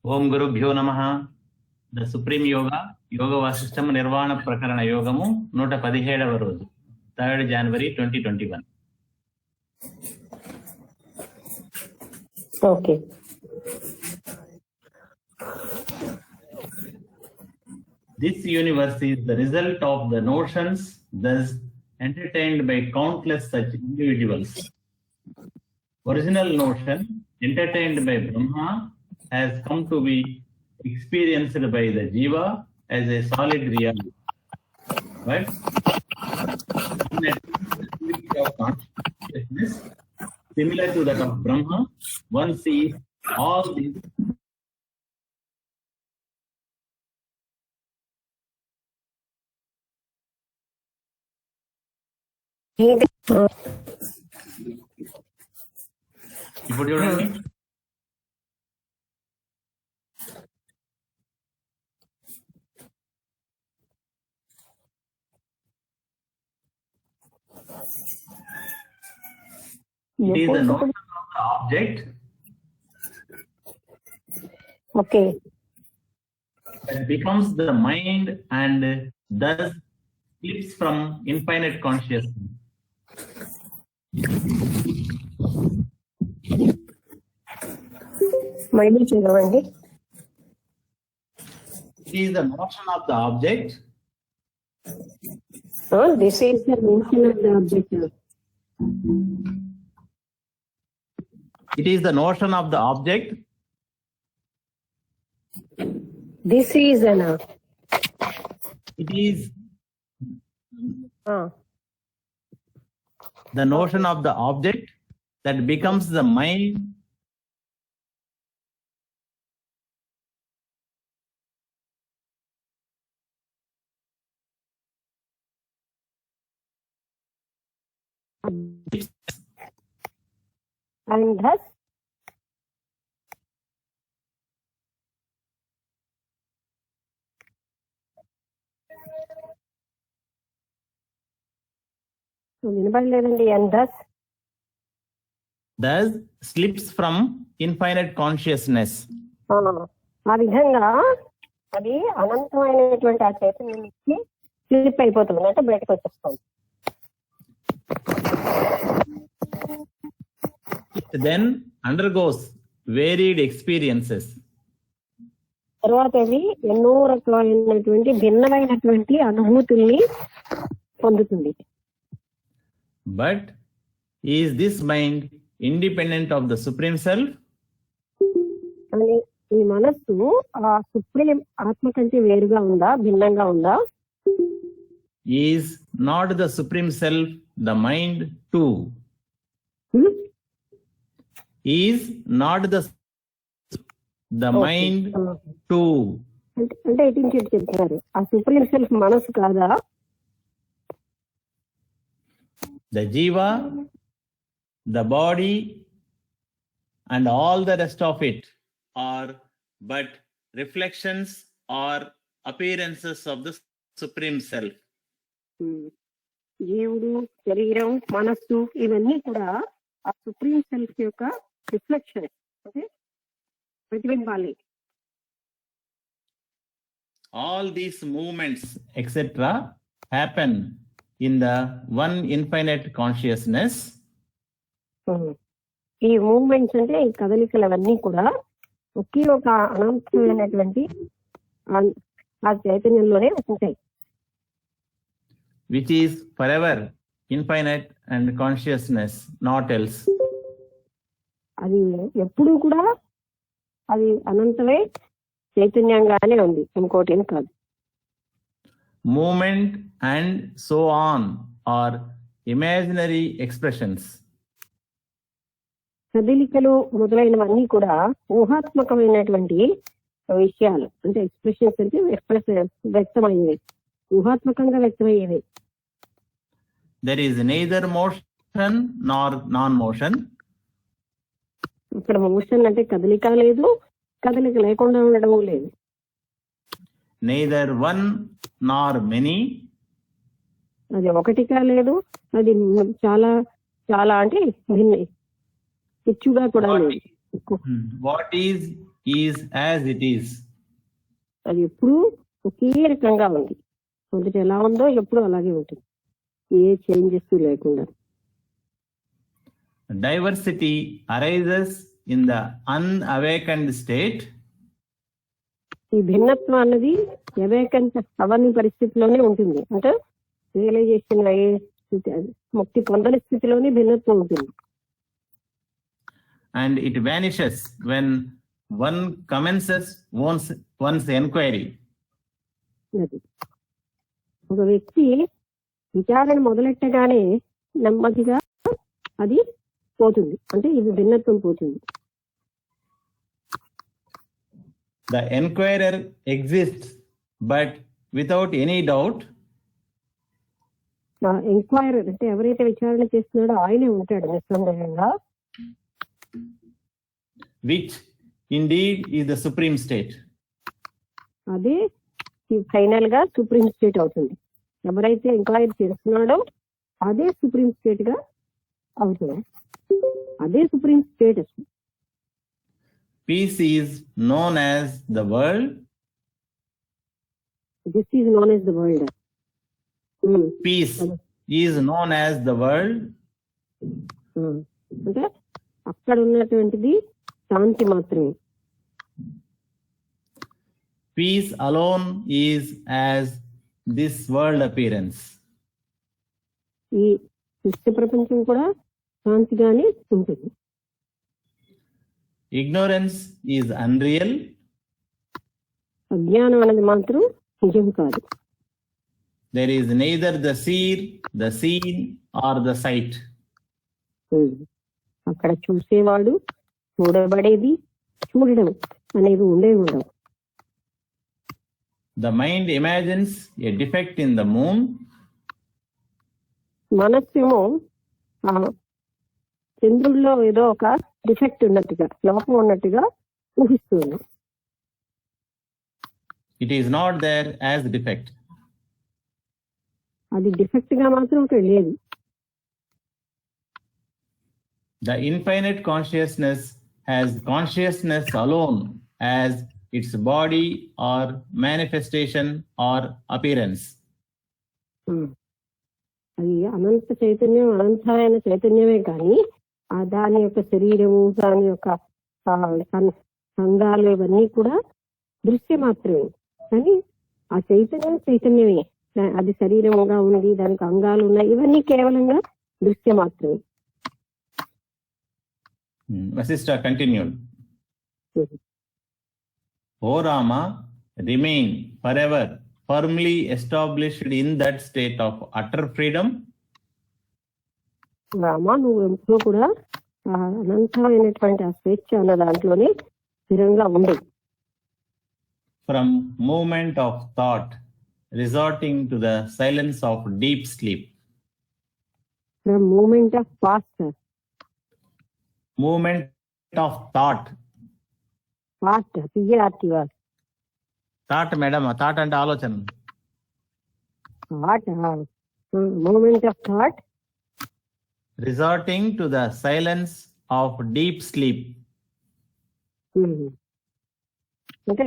ఓం గురుభ్యో నమః. The supreme yoga యోగ వాసిష్టం నిర్వాణ ప్రకరణ యోగము 117వ రోజు 3rd January 2021. Okay. This universe is the result of the notions thus entertained by countless such individuals. Original notion entertained by Brahma has come to be experienced by the Jiva as a solid reality. But in a state of consciousness similar to that of Brahma, one sees all these ఇప్పుడు చూడండి. It is the notion of the object Okay. that becomes the mind and thus slips from infinite consciousness. మళ్ళీ చదవండి. It is the notion of the object This is the notion of the object. It is the notion of the object This is an it is the notion of the object that becomes the mind and thus వినపడలేదండి. and thus slips from infinite consciousness. ఆ విధంగా అది అనంతమైనటువంటి ఆ చైతన్యం నుంచి slip అయిపోతుంది, అంటే బయటకు వచ్చేస్తుంది. It then undergoes varied experiences. తర్వాత అది ఎన్నో రకాలైనటువంటి భిన్నమైనటువంటి అనుభూతుల్ని పొందుతుంది. But is this mind independent of the Supreme Self? అని ఈ మనస్సు ఆ సుప్రీం ఆత్మ కంటే వేరుగా ఉందా, భిన్నంగా ఉందా? Is not the Supreme Self the mind too? Is not the mind too? అంటే ఇటు నుంచి ఇటు చెప్తున్నారు, ఆ సుప్రీం సెల్ఫ్ మనస్సు కాదా? The Jiva, the body, and all the rest of it are but reflections or appearances of the Supreme Self. జీవుడు, శరీరం, మనస్సు ఇవన్నీ కూడా ఆ సుప్రీం సెల్ఫ్ యొక్క రిఫ్లెక్షన్, అంటే ప్రతిబింబాలి. All these movements, etc., happen in the one infinite consciousness. ఈ movements అంటే ఈ కదలికలు అవన్నీ కూడా ఒకే ఒక అనంతమైనటువంటి ఆ చైతన్యంలోనే ఉంటాయి. Which is forever infinite and consciousness, not else. అది ఎప్పుడూ కూడా అది అనంతమే చైతన్యంగానే ఉంది, ఇంకోటి ఏం కాదు. Movement and so on are imaginary expressions. కదలికలు మొదలైనవన్నీ కూడా ఊహాత్మకమైనటువంటి విషయాలు, అంటే ఎక్స్ప్రెషన్స్ అంటే వ్యక్తమయ్యేవి, ఊహాత్మకంగా వ్యక్తమయ్యేవి. There is neither motion nor non-motion. ఇక్కడ మోషన్ అంటే కదలిక లేదు, కదలిక లేకుండా ఉండడం లేదు. Neither one nor many. అది ఒకటిగా లేదు, అది చాలా చాలా అంటే భిన్న, పిచ్చుగా కూడా లేదు. What is as it is. అది ఎప్పుడు ఒకే రకంగా ఉంది. మొదట ఎలా ఉందో ఎప్పుడు అలాగే ఉంటుంది, ఏ చేంజెస్ లేకుండా. Diversity arises in the unawakened state. ఈ భిన్నత్వం అన్నది అవేకంత అవని పరిస్థితిలోనే ఉంటుంది. అంటే రియలైజేషన్ అయ్యే స్థితి, ముక్తి పొందని స్థితిలోనే భిన్నత్వం ఉంటుంది. And it vanishes when one commences one's enquiry. అది ఒక వ్యక్తి విచారణ మొదలెట్టగానే నెమ్మదిగా అది పోతుంది, అంటే ఇది భిన్నత్వం పోతుంది. The enquirer exists, but without any doubt, enquirer అంటే ఎవరైతే విచారణ చేస్తున్నాడో ఆయనే ఉంటాడు నిస్సందేహంగా, which indeed is the supreme state. అదే ఫైనల్ గా సుప్రీం స్టేట్ అవుతుంది. ఎవరైతే ఎంక్వైరీ చేస్తున్నాడో అదే సుప్రీం స్టేట్ గా అవుతుంది, అదే supreme status. Peace is known as the world. This is known as the world. Peace is known as the world. అంటే అక్కడ ఉన్నటువంటిది శాంతి మాత్రమే. Peace alone is as this world appearance. ఈ సృష్టి ప్రపంచం కూడా శాంతిగానే ఉంటుంది. Ignorance is unreal. అజ్ఞానం అనేది మాత్రం నిజం కాదు. There is neither the seer, the seen, or the sight. అక్కడ చూసేవాడు, చూడబడేది, చూడడం అనేవి ఉండవు. The mind imagines a defect in the moon. మనస్సేమో చంద్రుల్లో ఏదో ఒక డిఫెక్ట్ ఉన్నట్టుగా, లోపం ఉన్నట్టుగా ఊహిస్తుంది. It is not there as defect. అది డిఫెక్ట్ గా మాత్రం ఇక్కడ లేదు. The infinite consciousness has consciousness alone as its body or manifestation or appearance. అది అనంత చైతన్యం, అనంతమైన చైతన్యమే కానీ దాని యొక్క శరీరము, దాని యొక్క సంఘాలు ఇవన్నీ కూడా దృశ్య మాత్రమే. కానీ ఆ చైతన్యమే, అది శరీరముగా ఉంది, దానికి అంగాలు ఉన్నాయి, ఇవన్నీ కేవలంగా దృశ్య మాత్రమే. Vasishtha continued. O Rama, remain forever firmly established in that state of utter freedom. Rama, నువ్వు ఎప్పుడూ కూడా అనంతమైనటువంటి ఆ స్వేచ్ఛ అన్న దాంట్లోనే స్థిరంగా ఉండు. From movement of thought resorting to the silence of deep sleep. From movement of fast. Movement of thought. Fast, TRT. Thought, madam. Thought and ఆలోచన. Thought. Movement of thought. Resorting to the silence of deep sleep. అంటే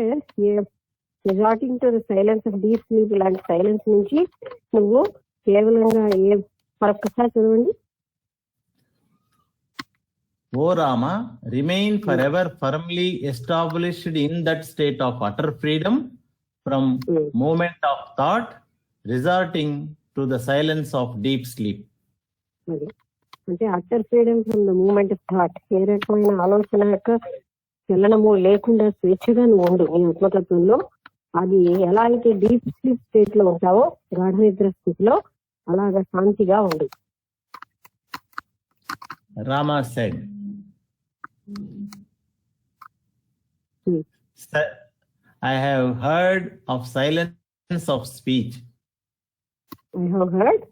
resorting to the silence of deep sleep, ఇలాంటి silence నుంచి నువ్వు కేవలంగా మరొకసారి చదవండి. O Rama, remain forever firmly established in that state of utter freedom from movement of thought, resorting to the silence of deep sleep. అంటే utter freedom from the moment of thought, ఏ రకమైన ఆలోచన యొక్క చలనము లేకుండా స్వేచ్ఛగా నువ్వు ఉండు నీ ఆత్మతత్వంలో. అది ఎలా అయితే డీప్ స్లీప్ స్టేట్ లో ఉంటావో, గాఢ నిద్ర స్థితిలో, అలాగా శాంతిగా ఉండు. Rama said, I have heard of silence of speech. I have heard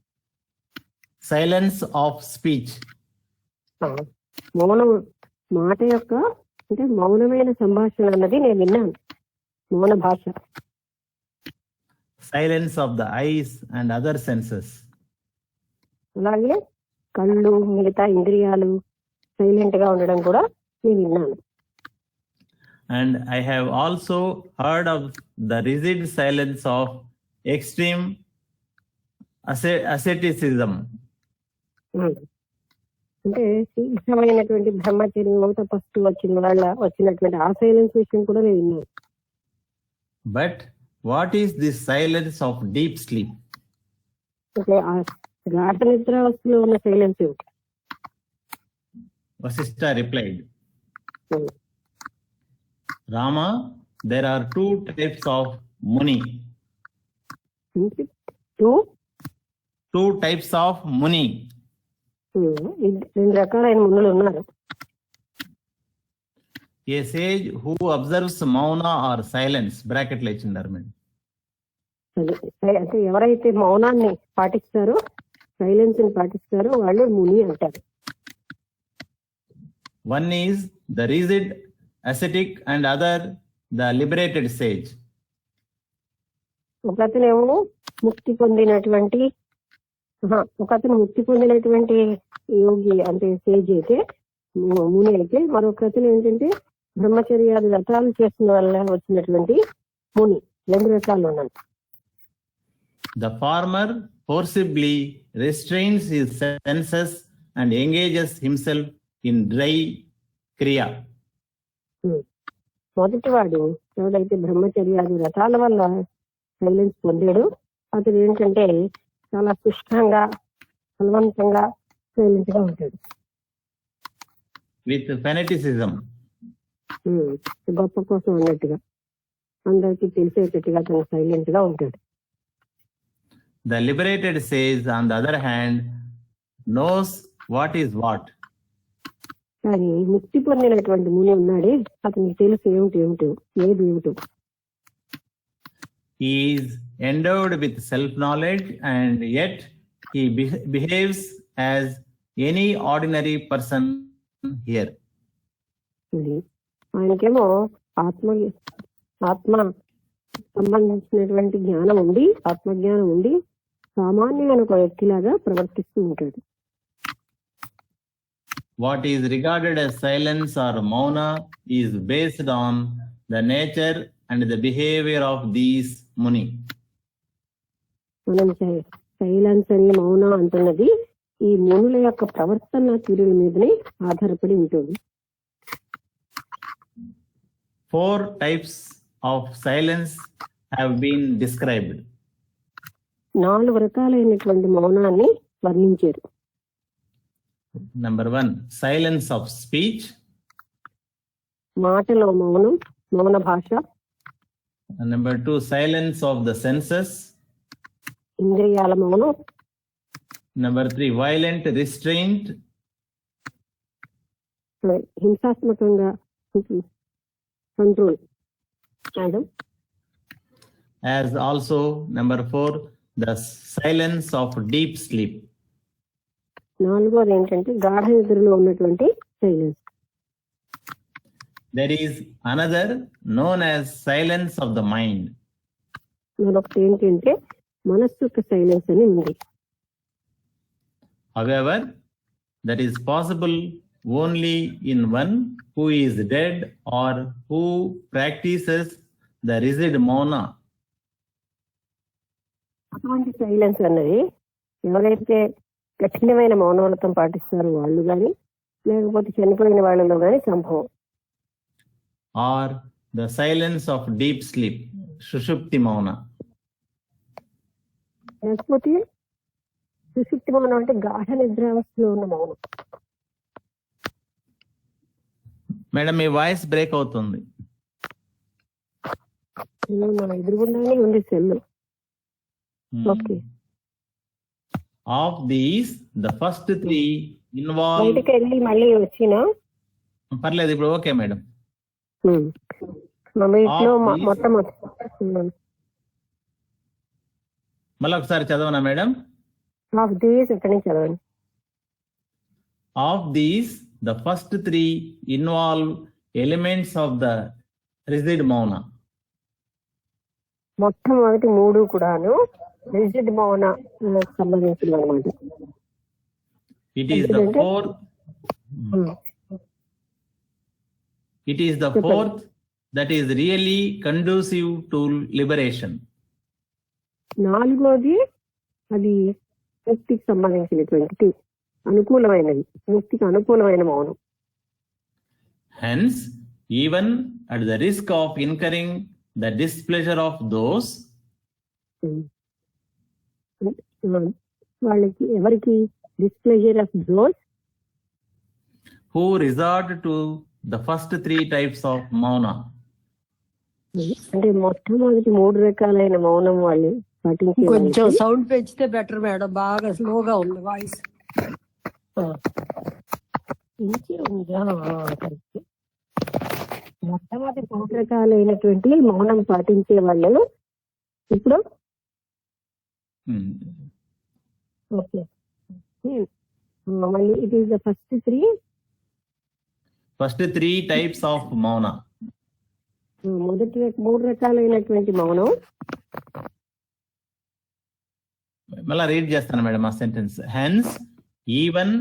silence of speech. మౌనం మాట యొక్క, అంటే మౌనమైన సంభాషణ అన్నది నేను విన్నాను, మౌన భాష. Silence of the eyes and other senses. అలాగే కళ్ళు, మిగతా ఇంద్రియాలు సైలెంట్ గా ఉండడం కూడా నేను విన్నాను. And I have also heard of the rigid silence of extreme asceticism. అంటే శీఘ్రమైనటువంటి బ్రహ్మచర్యం తపస్సు వచ్చినటువంటి ఆ సైలెన్స్ విషయం కూడా నేను విన్నాను. But what is this silence of deep sleep? అంటే ఆ గాఢ నిద్రావస్థలో ఉన్న సైలెన్స్ ఏమిటి? Vasishtha replied, Rama, there are two types of Muni. Two types of Muni. రెండు రకాలైన మునులు ఉన్నారు. A sage who observes mauna or silence, bracket లో ఇచ్చిండారు మేడం. అంటే ఎవరైతే మౌనాన్ని పాటిస్తారో, సైలెన్స్ ని పాటిస్తారో వాళ్ళు ముని అంటారు. One is the rigid ascetic and other the liberated sage. ఒకతనేమో ముక్తి పొందినటువంటి యోగి అంటే సేజ్ అయితే, ముని అయితే, మరొకతను ఏంటంటే బ్రహ్మచర్యాది వ్రతాలు చేస్తున్న వల్ల వచ్చినటువంటి ముని. రెండు రకాలు ఉన్నాయి. The farmer forcibly restrains his senses and engages himself in dry kriya. మొదటివాడు ఎవడైతే బ్రహ్మచర్యాది వ్రతాల వల్ల సైలెన్స్ పొందాడు, అతడు ఏంటంటే చాలా శుష్కంగా, బలవంతంగా సైలెంట్ గా ఉంటాడు. With fanaticism. గొప్ప కోసం అన్నట్టుగా, అందరికి తెలిసేటట్టుగా తను సైలెంట్ గా ఉంటాడు. The liberated sage, on the other hand, knows what is what. కానీ ముక్తి పొందినటువంటి ముని ఉన్నాడే, అతనికి తెలుసు ఏమిటో. He is endowed with self-knowledge and yet he behaves as any ordinary person here. ఆయనకేమో ఆత్మ సంబంధించినటువంటి జ్ఞానం ఉండి, ఆత్మజ్ఞానం ఉండి, సామాన్యమైన ఒక వ్యక్తిలాగా ప్రవర్తిస్తూ ఉంటాడు. What is regarded as silence or mauna is based on the nature and the behavior of these muni. మనం సైలెన్స్ అని మౌన అంటున్నది ఈ మునుల యొక్క ప్రవర్తన తీరుల మీదనే ఆధారపడి ఉంటుంది. 4 types of silence have been described. 4 రకాలైనటువంటి మౌనాన్ని వర్ణించారు. Number 1, silence of speech. మాటలో మౌనం, మౌన భాష. Number 2, silence of the senses. ఇంద్రియాల మౌనం. Number 3, violent restraint. హింసాత్మకంగా control. As also number 4, the silence of deep sleep. 4వది ఏంటంటే గాఢ నిద్రలో ఉన్నటువంటి silence. There is another known as silence of the mind. మరొకటి ఏంటంటే మనస్సు యొక్క సైలెన్స్ అని ఉంది. However, that is possible only in one who is dead or who practices the rigid mauna. అటువంటి సైలెన్స్ అన్నది ఎవరైతే కఠినమైన మౌనవ్రతం పాటిస్తారో వాళ్ళు కానీ, లేకపోతే చనిపోయిన వాళ్ళలో కానీ సంభవం. Or the silence of deep sleep, Sushupti Mauna. లేకపోతే సుషుప్తి మౌనం అంటే గాఢ నిద్రావస్థలో ఉన్న మౌనం. మేడం మీ వాయిస్ బ్రేక్ అవుతుంది. మన ఎదురుగుండానే ఉంది cell. Okay. Of these, the first 3 involve. బయటకు వెళ్ళి మళ్ళీ వచ్చినా పర్లేదు, ఇప్పుడు ఓకే మేడం. మొత్తం మళ్ళీ ఒకసారి చదవనా మేడం? ఆఫ్ దీస్ ఎక్కడి నుంచి చదవండి. Of these, the first 3 involve elements of the rigid mauna. మొట్టమొదటి 3 కూడాను రిజిడ్ మౌన సంబంధించింది అనమాట. It is the 4. It is the fourth that is really conducive to liberation. నాలుగోది అది ముక్తికి సంబంధించినటువంటి అనుకూలమైనది, ముక్తికి అనుకూలమైన మౌనం. Hence, even at the risk of incurring the displeasure of those వాళ్ళకి ఎవరికి displeasure of those who resort to the first three types of mauna. అంటే మొట్టమొదటి 3 రకాలైన మౌనం వాళ్ళు పాటించే కొంచెం సౌండ్ పెంచితే బెటర్ మేడం, బాగా స్లోగా ఉంది వాయిస్. మొట్టమొదటి 3 రకాలైనటువంటి మౌనం పాటించే వాళ్ళు ఇప్పుడు ఓకే మళ్ళీ it is the first three types of mauna. మొదటి 3 రకాలైనటువంటి మౌనం. మళ్ళా రీడ్ చేస్తాను మేడం ఆ sentence. Hence even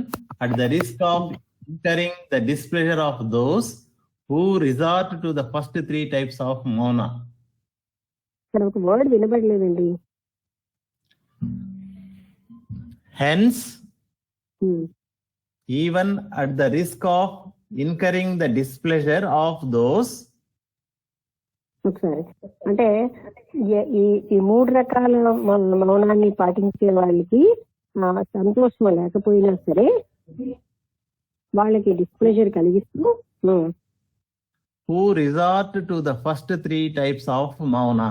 at the risk of incurring the displeasure of those who resort to the first three types of mauna. ఇక్కడ ఒక word వినబడలేదండి. Hence, even at the risk of incurring the displeasure of those. ఒకసారి అంటే ఈ 3 రకాల మౌనాన్ని పాటించే వాళ్ళకి సంతోషం లేకపోయినా సరే వాళ్ళకి డిస్ప్లెజర్ కలిగిస్తూ who resort to the first three types of mauna.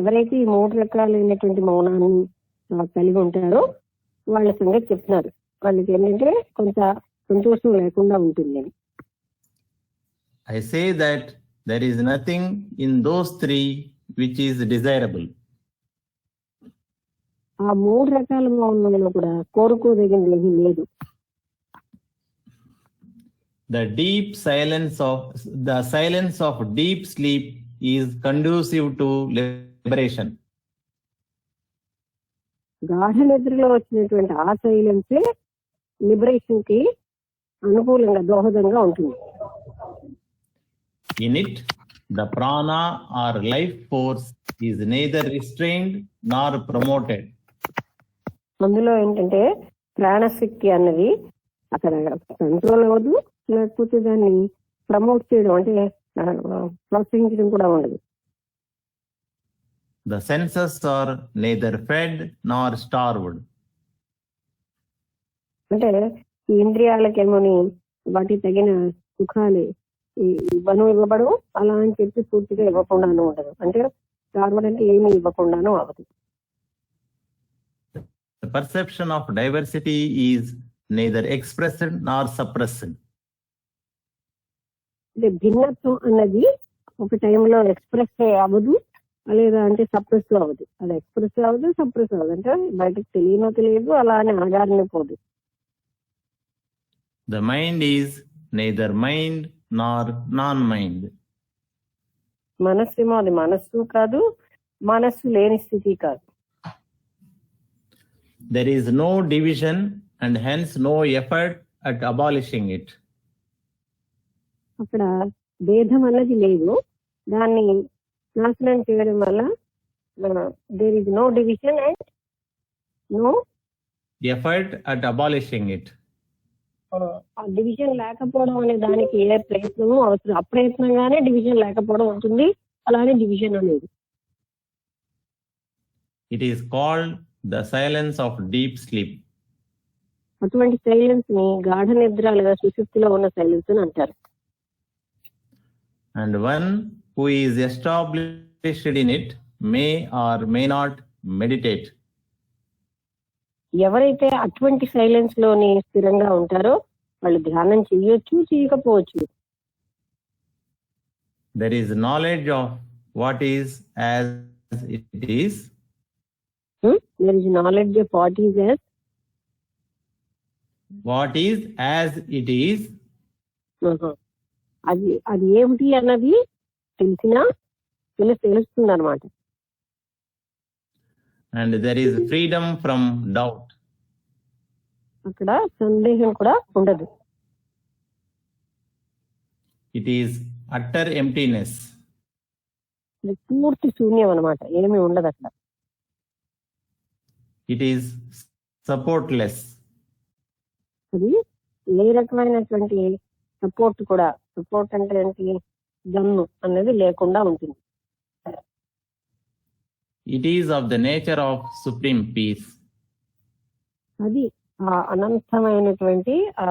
ఎవరైతే ఈ 3 రకాలైనటువంటి మౌనాన్ని కలిగి ఉంటారో వాళ్ళ సంగతి చెప్తున్నారు. వాళ్ళకి ఏంటంటే కొంత సంతోషం లేకుండా ఉంటుంది. I say that there is nothing in those three which is desirable. ఆ 3 రకాల మౌనంలో కూడా కోరుకోదగినది ఏమీ లేదు. The silence of deep sleep is conducive to liberation. గాఢ నిద్రలో వచ్చినటువంటి ఆ సైలెన్సే లిబరేషన్ కి అనుకూలంగా దోహదంగా ఉంటుంది. In it, the prana or life force is neither restrained nor promoted. అందులో ఏంటంటే ప్రాణశక్తి అన్నది అక్కడ కంట్రోల్ అవ్వదు, లేకపోతే దాన్ని ప్రమోట్ చేయడం అంటే ప్రోత్సహించడం కూడా ఉండదు. The senses are neither fed nor starved. అంటే ఈ ఇంద్రియాలకేమోని వాటి తగిన సుఖాలే ఇవ్వబడు, అలా అని చెప్పి పూర్తిగా ఇవ్వకుండానూ ఉండదు. అంటే స్టార్వ్డ్ అంటే ఏమి ఇవ్వకుండానూ అవ్వదు. The perception of diversity is neither expressed nor suppressed. అంటే భిన్నత్వం అన్నది ఒక టైంలో ఎక్స్ప్రెస్ అవ్వదు, లేదా అంటే సప్రెస్ అవ్వదు. అది ఎక్స్ప్రెస్ అవ్వదు, సప్రెస్ అవ్వదు. అంటే బయటకు తెలియదు, అలా అని ఆధారణ పోదు. The mind is neither mind nor non-mind. మనస్సేమో అది మనస్సు కాదు, మనస్సు లేని స్థితి కాదు. There is no division and hence no effort at abolishing it. అక్కడ భేదం అన్నది లేదు, దాన్ని నాశనం చేయడం వల్ల there is no division and no effort at abolishing it. ఆ డివిజన్ లేకపోవడం అనే దానికి ఏ ప్రయత్నము అవసరం, అప్రయత్నంగానే డివిజన్ లేకపోవడం ఉంటుంది, అలానే డివిజన్ అనేది. It is called the silence of deep sleep. అటువంటి సైలెన్స్ ని గాఢ నిద్ర లేదా సుషుప్తిలో ఉన్న సైలెన్స్ అని అంటారు. And one who is established in it may or may not meditate. ఎవరైతే అటువంటి సైలెన్స్ లోని స్థిరంగా ఉంటారో వాళ్ళు ధ్యానం చేయొచ్చు, చేయకపోవచ్చు. There is knowledge of what is as it is. There is knowledge of what is as it is. అది ఏమిటి అన్నది తెలుస్తుంది అన్నమాట. And there is freedom from doubt. అక్కడ సందేహం కూడా ఉండదు. It is utter emptiness. ఇది పూర్తి శూన్యం అన్నమాట, ఏమీ ఉండదు అక్కడ. It is supportless. అది ఏ రకమైనటువంటి సపోర్ట్ కూడా, సపోర్ట్ అంటే ఏంటి, గన్ను అనేది లేకుండా ఉంటుంది. It is of the nature of supreme peace. అది ఆ అనంతమైనటువంటి, ఆ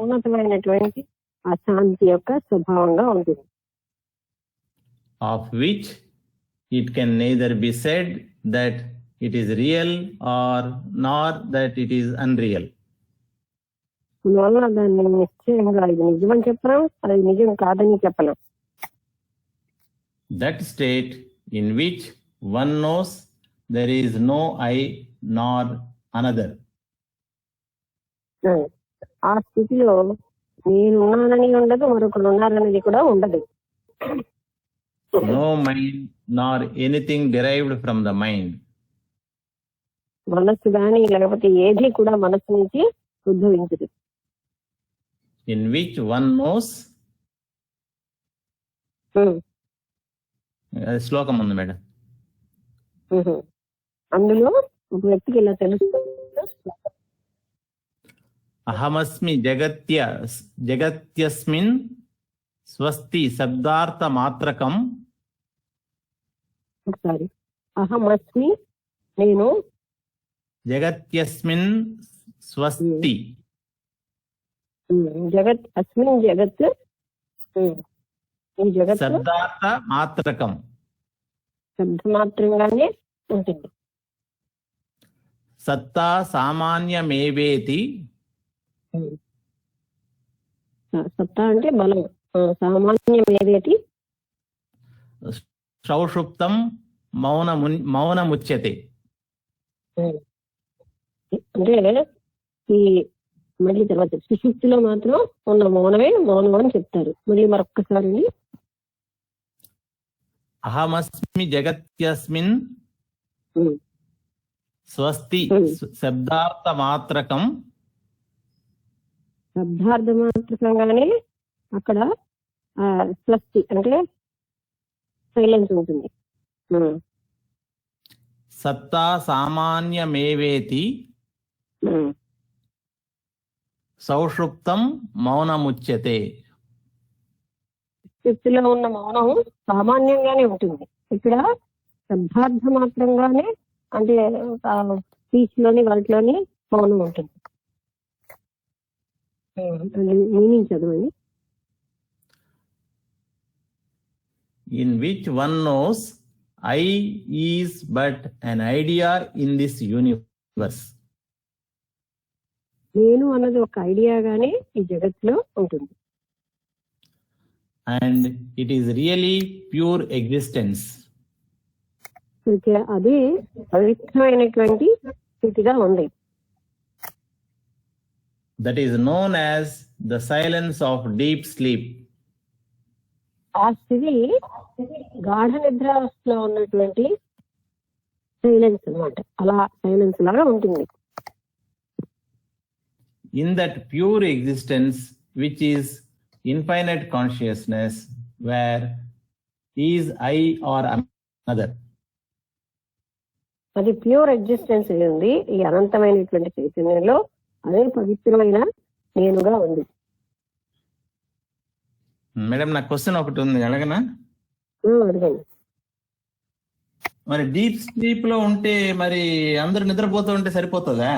ఉన్నతమైనటువంటి ఆ శాంతి యొక్క స్వభావంగా ఉంటుంది. Of which it can neither be said that it is real or nor that it is unreal. అందువల్ల దాన్ని నిశ్చయంగా ఇది నిజమని చెప్పలేం, అది నిజం కాదని చెప్పలేం. That state in which one knows there is no I nor another. ఆ స్థితిలో నేను ఉన్నానని ఉండదు, మరొకరు ఉన్నారనేది కూడా ఉండదు. No mind nor anything derived from the mind. మనస్సు కానీ లేకపోతే ఏది కూడా మనస్సు నుంచి ఉద్భవించదు. In which one knows. శ్లోకం ఉంది మేడం. అందులో ఒక వ్యక్తికి ఇలా తెలుస్తుంది, అహమస్మి జగత్యస్మిన్ స్వస్తి శబ్దార్థ మాత్రకం. ఒకసారి అహమస్మి నేను, జగత్యస్మిన్ స్వస్తి, జగత్ అస్మిన్ జగత్, ఈ జగత్ శబ్దార్థ మాత్రకం, శబ్ద మాత్రంగానే ఉంటుంది. సత్తా సామాన్యమేవేతి. సత్తా అంటే బలం, సామాన్యం ఏదేటి సౌషుప్తం మౌనముచ్యతే. అంటే ఈ మళ్ళీ తర్వాత సుషుప్తిలో మాత్రం ఉన్న మౌనమే మౌనం అని చెప్తారు. మళ్ళీ మరొక్కసారి అహమస్మి జగత్యస్మిన్ స్వస్తి శబ్దార్థ మాత్రకం. శబ్దార్థ మాత్రకంగానే అక్కడ స్వస్తి అంటే సైలెన్స్ ఉంటుంది. సత్తా సామాన్యమేవేతి సౌషుప్తం మౌనముచ్యతే. స్థితిలో ఉన్న మౌనం సామాన్యంగానే ఉంటుంది. ఇక్కడ శబ్దార్థ మాత్రంగానే అంటే స్పీచ్ లోని వాటిలోని మౌనం ఉంటుంది. మీనింగ్ చదవండి. In which one knows I is but an idea in this universe. నేను అన్నది ఒక ఐడియాగానే ఈ జగత్తులో ఉంటుంది. And it is really pure existence. అది పవిత్రమైనటువంటి స్థితిగా ఉంది. That is known as the silence of deep sleep. ఆ స్థితి గాఢ నిద్రావస్థలో ఉన్నటువంటి సైలెన్స్ అన్నమాట. అలా సైలెన్స్ లాగా ఉంటుంది. In that pure existence, which is infinite consciousness, where is I or another. అది ప్యూర్ ఎగ్జిస్టెన్స్ ఉంది. ఈ అనంతమైనటువంటి చైతన్యంలో అదే పవిత్రమైన నేనుగా ఉంది. మేడం నా క్వశ్చన్ ఒకటి ఉంది, అడగనా? అడగండి. మరి డీప్ స్లీప్ లో ఉంటే మరి అందరూ నిద్రపోతూ ఉంటే సరిపోతుందా?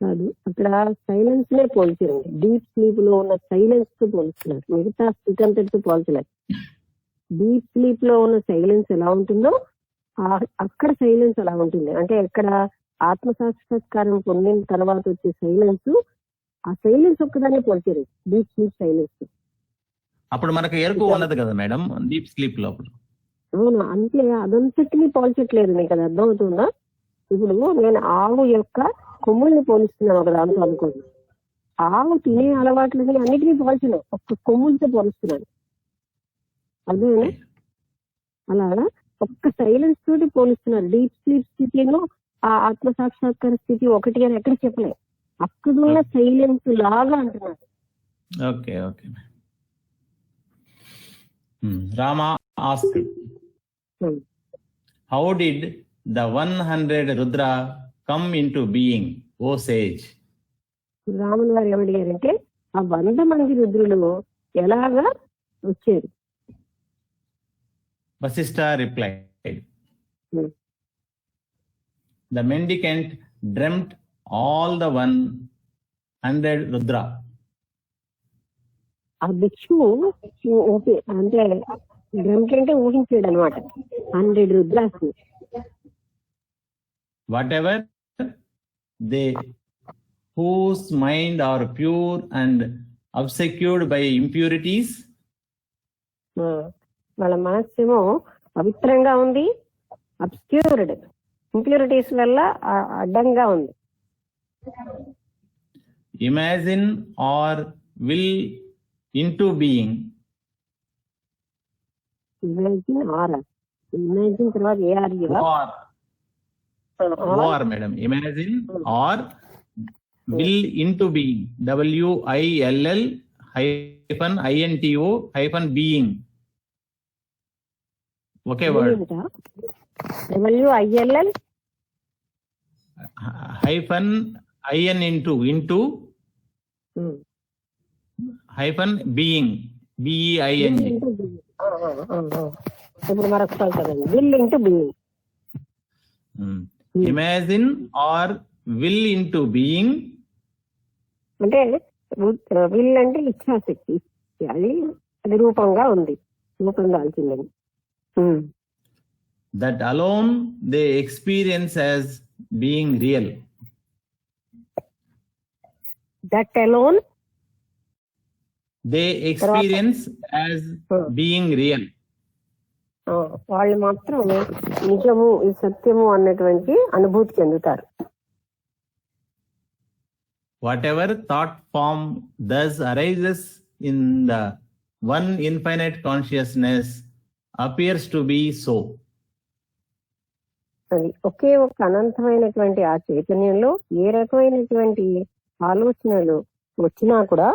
కాదు, అక్కడ సైలెన్స్ నే పోల్చారు. డీప్ స్లీప్ లో ఉన్న సైలెన్స్ తో పోల్చున్నారు, మిగతా స్థితి అంతటితో పోల్చలేదు. డీప్ స్లీప్ లో ఉన్న సైలెన్స్ ఎలా ఉంటుందో అక్కడ సైలెన్స్ అలా ఉంటుంది. అంటే ఎక్కడ ఆత్మ సాక్షాత్కారం పొందిన తర్వాత వచ్చే సైలెన్స్, ఆ సైలెన్స్ ఒక్కదానే పోల్చారు డీప్ స్లీప్ సైలెన్స్. అప్పుడు మనకు ఎరుకు ఉండదు కదా మేడం డీప్ స్లీప్ లో. అవును, అంటే అదంతటిని పోల్చట్లేదు. మీకు అది అర్థమవుతుందా? ఇప్పుడు నేను ఆవు యొక్క కొమ్ముల్ని పోలిస్తున్నాను ఒక దాంతో అనుకోండి. ఆవు తినే అలవాట్లని అన్నిటినీ పోల్చను, ఒక్క కొమ్ములతో పోలుస్తున్నాను. అదేనా? అలాగా ఒక్క సైలెన్స్ తోటి పోలుస్తున్నారు. డీప్ స్లీప్ స్థితిలో ఆ ఆత్మ సాక్షాత్కార స్థితి ఒకటి అని ఎక్కడ చెప్పలేదు. అక్కడున్న సైలెన్స్ లాగా అంటున్నారు. Okay okay. Rama asked, Hmm. how did the 100 Rudra come into being, O sage? Ramulu వారు ఏమడిగారంటే ఆ 100 మంది రుద్రులు ఎలాగా వచ్చారు? Vasishtha replied, Hmm. the mendicant dreamt all the 100 Rudra. ఆ భిక్షువు ఓకే అంటే అంటే ఊహించాడు అనమాట 100 Rudras. Whatever they whose mind are pure and obscured by impurities, వాళ్ళ మనస్సేమో పవిత్రంగా ఉంది, అబ్స్క్యూర్డ్ ఇంప్యూరిటీస్ వల్ల అడ్డంగా ఉంది. imagine or will into being, imagine తర్వాత or madam, imagine or will into being, WILL hyphen INTO hyphen being, okay word, WILL hyphen IN into hyphen being, BEING. ఇప్పుడు మరొకసారి చదవండి. Will into being. Imagine or will into being, అంటే will అంటే ఇచ్ఛాశక్తి, అది అది రూపంగా ఉంది, రూపం దాల్చిందని. that alone they experience as being real. That alone They experience as being real. వాళ్ళు మాత్రం నిజము, ఈ సత్యము అన్నటువంటి అనుభూతి చెందుతారు. Whatever thought form thus arises in the one infinite consciousness appears to be so. అది ఒకే ఒక అనంతమైనటువంటి ఆ చైతన్యంలో ఏ రకమైనటువంటి ఆలోచనలు వచ్చినా కూడా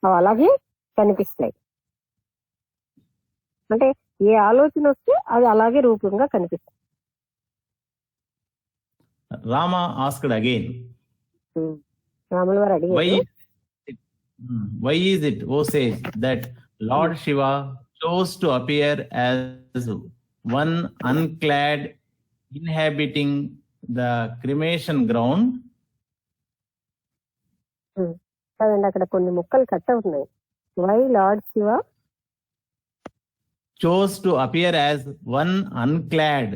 అవి అలాగే కనిపిస్తాయి. అంటే ఏ ఆలోచన వస్తే అది అలాగే రూపంగా కనిపిస్తాయి. Rama asked again, రాముల వారు అడిగారు, why is it, O sage, that Lord Shiva chose to appear as one unclad inhabiting the cremation ground? కాదండి, అక్కడ కొన్ని ముక్కలు కట్ అవుతున్నాయి. Why lord Shiva chose to appear as one unclad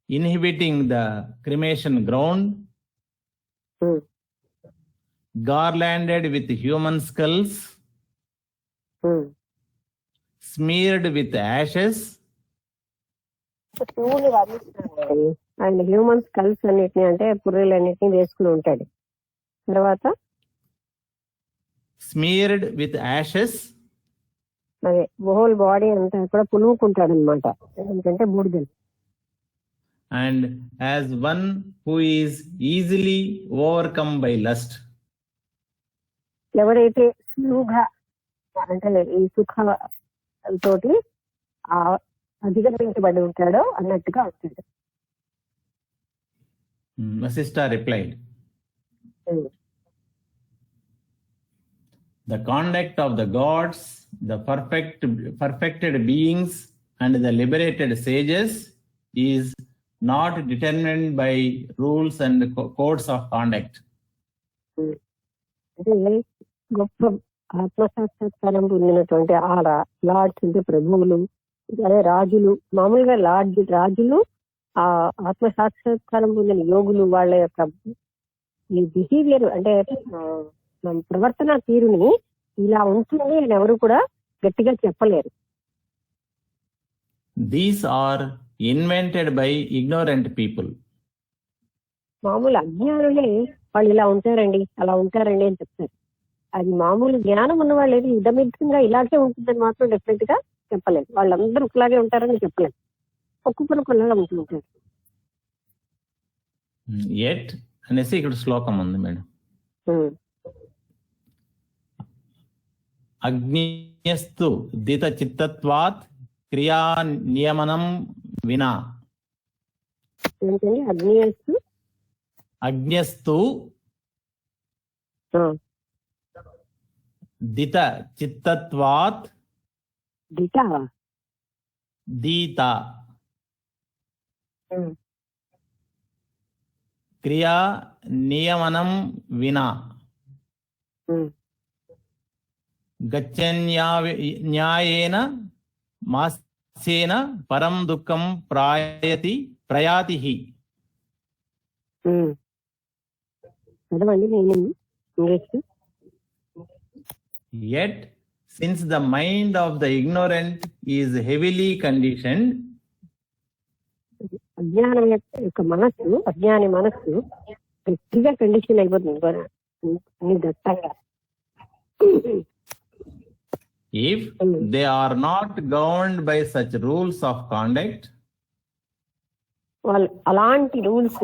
inhabiting the cremation ground, garlanded with human skulls, smeared with ashes, పువ్వులు వర్ణిస్తున్నాడు. ఆయన human skulls అన్నిటిని అంటే పుర్రెలన్నిటిని వేసుకుని ఉంటాడు. తర్వాత smeared with ashes, అదే హోల్ బాడీ అంతా కూడా పులుముకుంటాడు అనమాట, ఎందుకంటే బూడిదలు. and as one who is easily overcome by lust. ఎవరైతే సులువుగా అంటే ఈ సుఖంతోటి అధిగమించబడి ఉంటాడో అన్నట్టుగా ఉంటాడు. Vasishtha replied, the conduct of the gods, the perfected beings and the liberated sages is not determined by rules and codes of conduct. అంటే గొప్ప ఆత్మసాక్షాత్కారం పొందినటువంటి ఆ లార్డ్స్ అంటే ప్రభువులు, అదే రాజులు, మామూలుగా రాజులు, ఆ ఆత్మసాక్షాత్కారం పొందిన యోగులు, వాళ్ళ యొక్క ఈ బిహేవియర్ అంటే ప్రవర్తన తీరుని ఇలా ఉంటుంది అని ఎవరు కూడా గట్టిగా చెప్పలేరు. These are invented by ignorant people. మామూలు అజ్ఞానులే వాళ్ళు ఇలా ఉంటారండి, అలా ఉంటారండి అని చెప్తారు. అది మామూలు జ్ఞానం ఉన్న వాళ్ళు ఏది ఇదమితంగా ఇలాగే ఉంటుందని మాత్రం డెఫినెట్ గా చెప్పలేదు. వాళ్ళందరూ ఒకలాగే ఉంటారని చెప్పలేదు, ఒక్కొక్కరు కొన్నగా ఉంటుంటారు. Yet అనేసి ఇక్కడ శ్లోకం ఉంది మేడం. అగ్నియస్తు దిత చిత్తత్వాత్ క్రియా నియమనం వినా. ఏంటండి అగ్నియస్తు అగ్న్యస్తు ఆ, దిత చిత్తత్వాత్ దిట దీత ఉమ్, క్రియా నియమనం వినా ఉమ్, గచ్చన్యాయేన మాస్యేన పరం దుఃఖం ప్రయాతి. ఉమ్. చదవండి నేను English. Yet, since the mind of the ignorant is heavily conditioned, అజ్ఞానం యొక్క మనస్సు, అజ్ఞాని మనస్సు గట్టిగా కండిషన్ అయిపోతుంది అన్ని దట్టంగా. if they are not governed by such rules of conduct, వాళ్ళు అలాంటి రూల్స్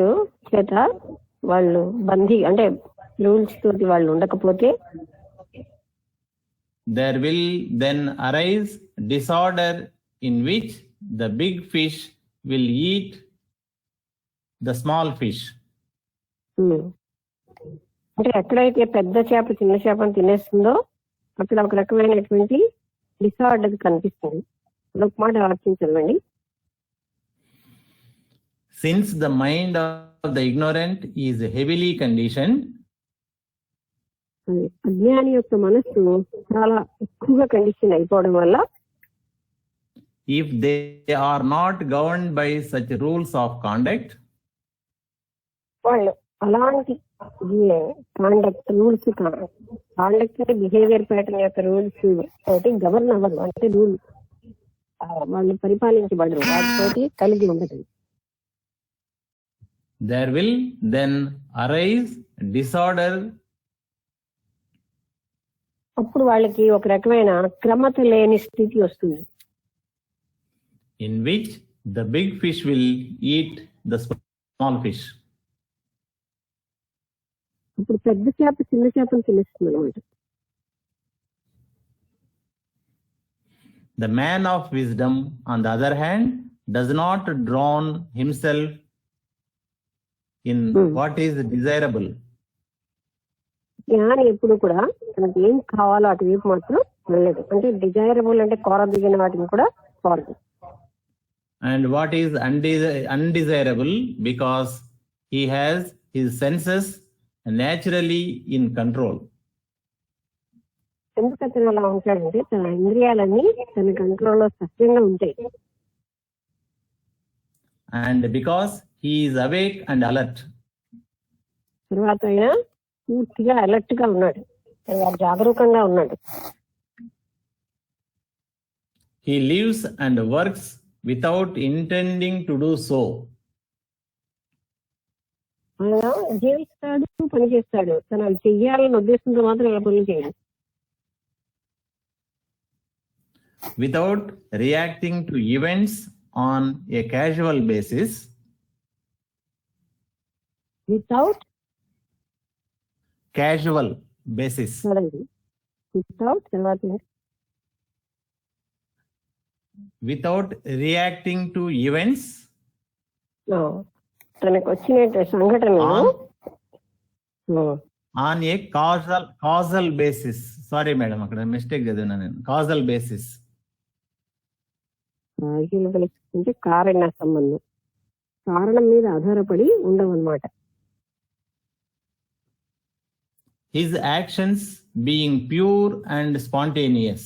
చేత వాళ్ళు అంటే రూల్స్ తోటి వాళ్ళు ఉండకపోతే there will then arise disorder in which the big fish will eat the small fish. అంటే ఎక్కడైతే పెద్ద చేప చిన్న చేపను తినేస్తుందో అక్కడ ఒక రకమైనటువంటి డిసార్డర్ కనిపిస్తుంది. ఒక మాట ఆలోచించండి. Since the mind of the ignorant is heavily conditioned, అజ్ఞాని యొక్క మనస్సు చాలా ఎక్కువగా కండిషన్ అయిపోవడం వల్ల if they are not governed by such rules of conduct, వాళ్ళు అలాంటి కాండక్ట్ రూల్స్ కాండక్ట్ అంటే బిహేవియర్ ప్యాటర్న్ యొక్క రూల్స్ తోటి గవర్న్ అవ్వరు. అంటే రూల్ వాళ్ళు పరిపాలించబడరు, వాటితోటి కలిగి ఉండదు. there will then arise disorder, అప్పుడు వాళ్ళకి ఒక రకమైన క్రమత లేని స్థితి వస్తుంది. in which the big fish will eat the small fish. ఇప్పుడు పెద్ద చేప చిన్న చేపను తినేస్తుంది అనమాట. The man of wisdom, on the other hand, does not drown himself in what is desirable. జ్ఞాని ఎప్పుడు కూడా తనకి ఏం కావాలో అటువైపు మాత్రం వెళ్ళదు. అంటే డిజైరబుల్ అంటే కోరదిగిన వాటిని కూడా కోరదు. And what is undesirable, because he has his senses naturally in control. ఎందుకు అతను అలా ఉంటాడంటే తన ఇంద్రియాలన్నీ తన కంట్రోల్లో సహజంగా ఉంటాయి. And because he is awake and alert, తర్వాత ఆయన పూర్తిగా అలర్ట్ గా ఉన్నాడు, జాగరూకంగా ఉన్నాడు. he lives and works without intending to do so. ఆయన జీవిస్తాడు, పని చేస్తాడు, తను చెయ్యాలని ఉద్దేశంతో మాత్రం ఇలా పనులు చేయడు. Without reacting to events on a casual basis, without casual basis, without తర్వాత without reacting to events తనకు వచ్చిన సంఘటనలు on a causal basis. Sorry madam, అక్కడ మిస్టేక్ చదివినా నేను. causal basis. అంటే కారణ సంబంధం, కారణం మీద ఆధారపడి ఉండవన్నమాట. His actions being pure and spontaneous.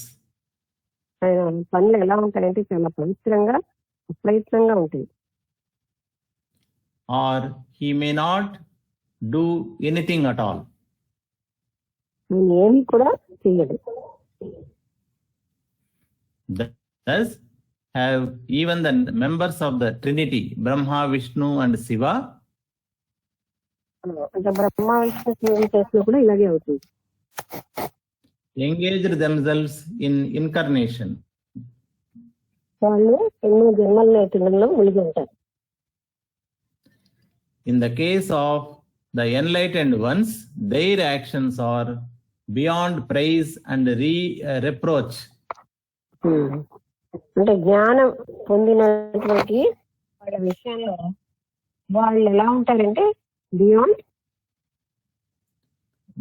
ఆయన పనులు ఎలా ఉంటాయంటే చాలా పవిత్రంగా అప్రయత్నంగా ఉంటాయి. Or he may not do anything at all. ఆయన ఏమి కూడా చేయడు. Thus have even the members of the Trinity, Brahma, Vishnu and Shiva, అంటే బ్రహ్మ విష్ణు శివుని చేసినా కూడా ఇలాగే అవుతుంది. engaged themselves in incarnation. వాళ్ళు ఎన్నో జన్మల నేటిలో మునిగి ఉంటారు. In the case of the enlightened ones, their actions are beyond praise and reproach. అంటే జ్ఞానం పొందినటువంటి వాళ్ళ విషయంలో వాళ్ళు ఎలా ఉంటారంటే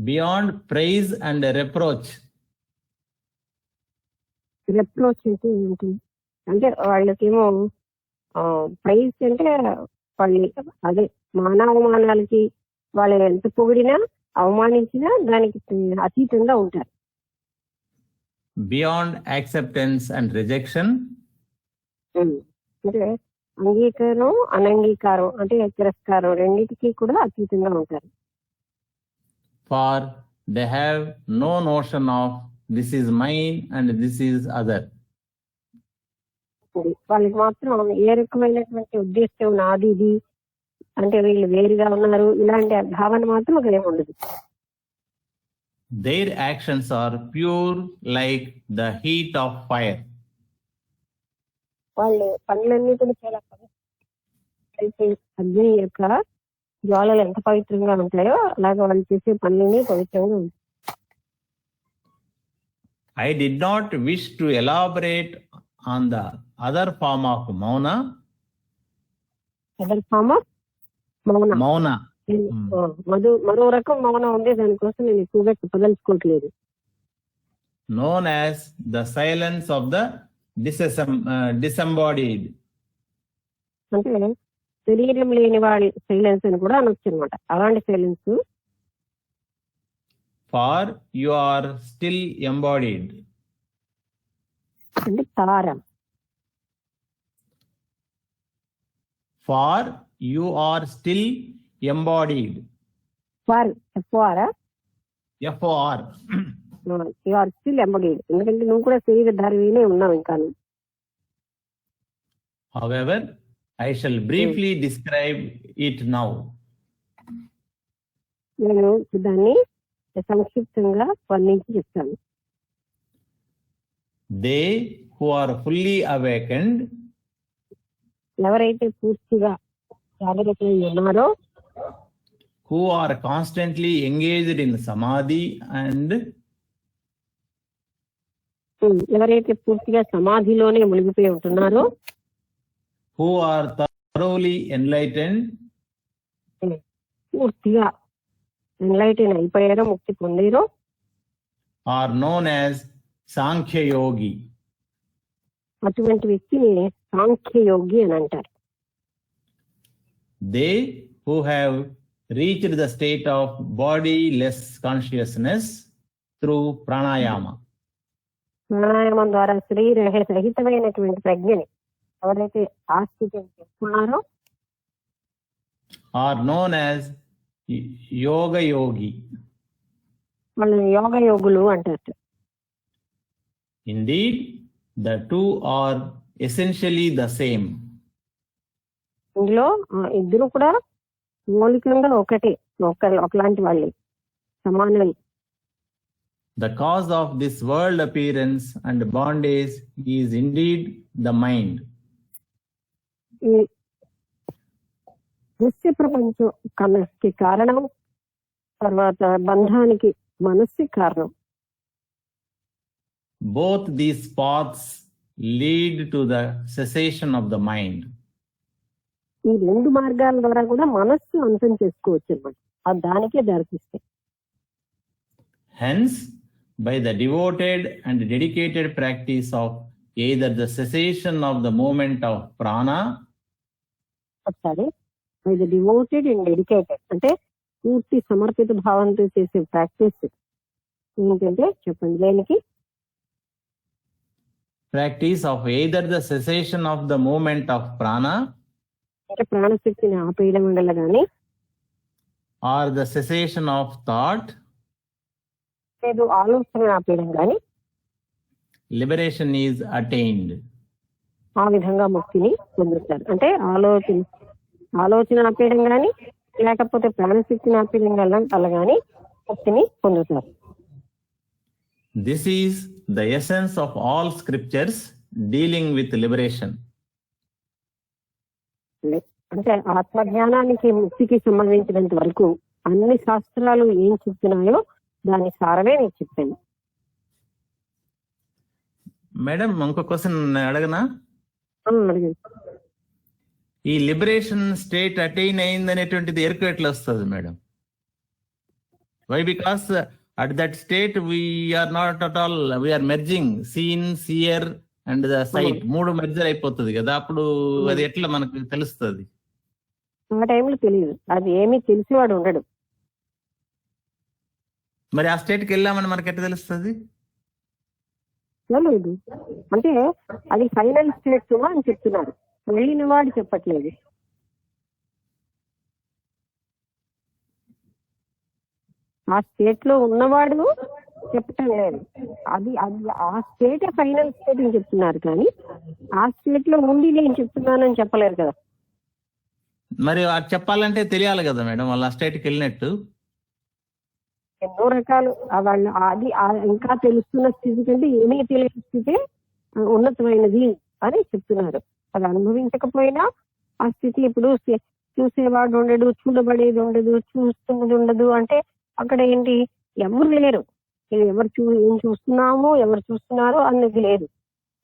beyond praise and reproach. రెప్రోచ్ అంటే ఏంటి అంటే వాళ్ళకేమో ప్రైజ్ అంటే వాళ్ళు అదే మానవమానాలకి వాళ్ళు ఎంత పొగిడినా అవమానించినా దానికి అతీతంగా ఉంటారు. Beyond acceptance and rejection. అంటే అంగీకారం అనంగీకారం అంటే తిరస్కారం రెండింటికి కూడా అతీతంగా ఉంటారు. For they have no notion of this is mine and this is other. వాళ్ళకి మాత్రం ఏ రకమైనటువంటి ఉద్దేశం నాది ఇది అంటే వీళ్ళు వేరుగా ఉన్నారు ఇలాంటి భావన మాత్రం అక్కడ ఏమి ఉండదు. Their actions are pure like the heat of fire. వాళ్ళు పనులన్నిటిని చాలా అయితే అగ్ని యొక్క జ్వాలలు ఎంత పవిత్రంగా ఉంటాయో అలాగే వాళ్ళు చేసే పనులన్నీ పవిత్రంగా ఉంటాయి. I did not wish to elaborate on the other form of mauna. Other form of mauna. Mauna. మరో రకం మౌనం ఉంది, దానికోసం నేను ఎక్కువగా చెప్పదలుచుకోవట్లేదు. Known as the silence of the disembodied. అంటే శరీరం లేని వాళ్ళ సైలెన్స్ అని కూడా అనొచ్చు అనమాట. అలాంటి silence. For you are still embodied. అంటే తార. For you are still embodied. For FOR FOR. You are still embodied. ఎందుకంటే నువ్వు కూడా శరీరధారిగానే ఉన్నావు ఇంకా. However, I shall briefly describe it now. నేను దాన్ని సంక్షిప్తంగా వర్ణించి చెప్తాను. They who are fully awakened, ఎవరైతే పూర్తిగా జాగ్రత్తగా ఉన్నారో, who are constantly engaged in samadhi and ఎవరైతే పూర్తిగా సమాధిలోనే మునిగిపోయి ఉంటున్నారో, who are thoroughly enlightened, పూర్తిగా ఎన్లైటెన్ అయిపోయారో, ముక్తి పొందారో, are known as Sankhya Yogi. అటువంటి వ్యక్తిని సాంఖ్య యోగి అని అంటారు. They who have reached the state of bodiless consciousness through pranayama. ప్రాణాయామం ద్వారా శరీర సహితమైనటువంటి ప్రజ్ఞని ఎవరైతే ఆ స్థితిని చేస్తున్నారో are known as Yoga Yogi. వాళ్ళని యోగ యోగులు అంటారు. Indeed, the two are essentially the same. ఇందులో ఇద్దరు కూడా మౌలికంగా ఒకటే, ఒకలాంటి వాళ్ళే, సమానమే. The cause of this world appearance and bondage is indeed the mind. ఈ దృశ్య ప్రపంచం కనకి కారణం, తర్వాత బంధానికి మనస్సు కారణం. Both these paths lead to the cessation of the mind. ఈ రెండు మార్గాల ద్వారా కూడా మనస్సు అంతం చేసుకోవచ్చు అన్నమాట. దానికే దారితీస్తాయి. Hence, by the devoted and dedicated practice of either the cessation of the movement of prana, ఒకసారి by the devoted and dedicated అంటే పూర్తి సమర్పిత భావంతో చేసే ప్రాక్టీస్ ఏంటంటే చెప్పండి, దేనికి? practice of either the cessation of the movement of prana అంటే ప్రాణశక్తిని ఆపేయడం వల్ల కానీ, or the cessation of thought, లేదు ఆలోచన ఆపేయడం కానీ, liberation is attained. ఆ విధంగా ముక్తిని పొందుతారు. అంటే ఆలోచన ఆపేయడం కానీ, లేకపోతే ప్రాణశక్తిని ఆపేయడం వల్ల కానీ ముక్తిని పొందుతారు. This is the essence of all scriptures dealing with liberation. అంటే ఆత్మజ్ఞానానికి ముక్తికి సంబంధించినంత వరకు అన్ని శాస్త్రాలు ఏం చెప్తున్నాయో దాని సారమే నేను చెప్పాను. మేడం ఇంకో క్వశ్చన్ అడగనా? అడగండి. ఈ లిబరేషన్ స్టేట్ అటైన్ అయింది అనేటువంటిది ఎరుకు ఎట్లా వస్తుంది madam? Why? Because at that state we are not at all, we are merging seen, seer and the sight, 3 merger అయిపోతుంది కదా, అప్పుడు అది ఎట్లా మనకు తెలుస్తుంది? ఆ టైంలో తెలియదు, అది ఏమీ తెలిసేవాడు ఉండడు. మరి ఆ స్టేట్కి వెళ్ళామని మనకి ఎట్లా తెలుస్తుంది? లేదు, అంటే అది ఫైనల్ స్టేట్ అని చెప్తున్నారు, వెళ్ళిన వాడు చెప్పట్లేదు. ఆ స్టేట్ లో ఉన్నవాడు చెప్పటం లేదు, అది అది ఆ స్టేటే ఫైనల్ స్టేట్ అని చెప్తున్నారు, కానీ ఆ స్టేట్ లో ఉండి నేను చెప్తున్నానని చెప్పలేరు కదా. మరి అది చెప్పాలంటే తెలియాలి కదా మేడం, వాళ్ళు ఆ స్టేట్కి వెళ్ళినట్టు. ఎన్నో రకాలు వాళ్ళు అది ఇంకా తెలుస్తున్న స్థితి కంటే ఏమీ తెలియని స్థితి ఉన్నతమైనది అని చెప్తున్నారు. అది అనుభవించకపోయినా ఆ స్థితి, ఇప్పుడు చూసేవాడు ఉండడు, చూడబడేది ఉండదు, చూస్తున్నది ఉండదు, అంటే అక్కడ ఏంటి, ఎవరు లేరు, ఏం చూస్తున్నాము, ఎవరు చూస్తున్నారు అన్నది లేదు.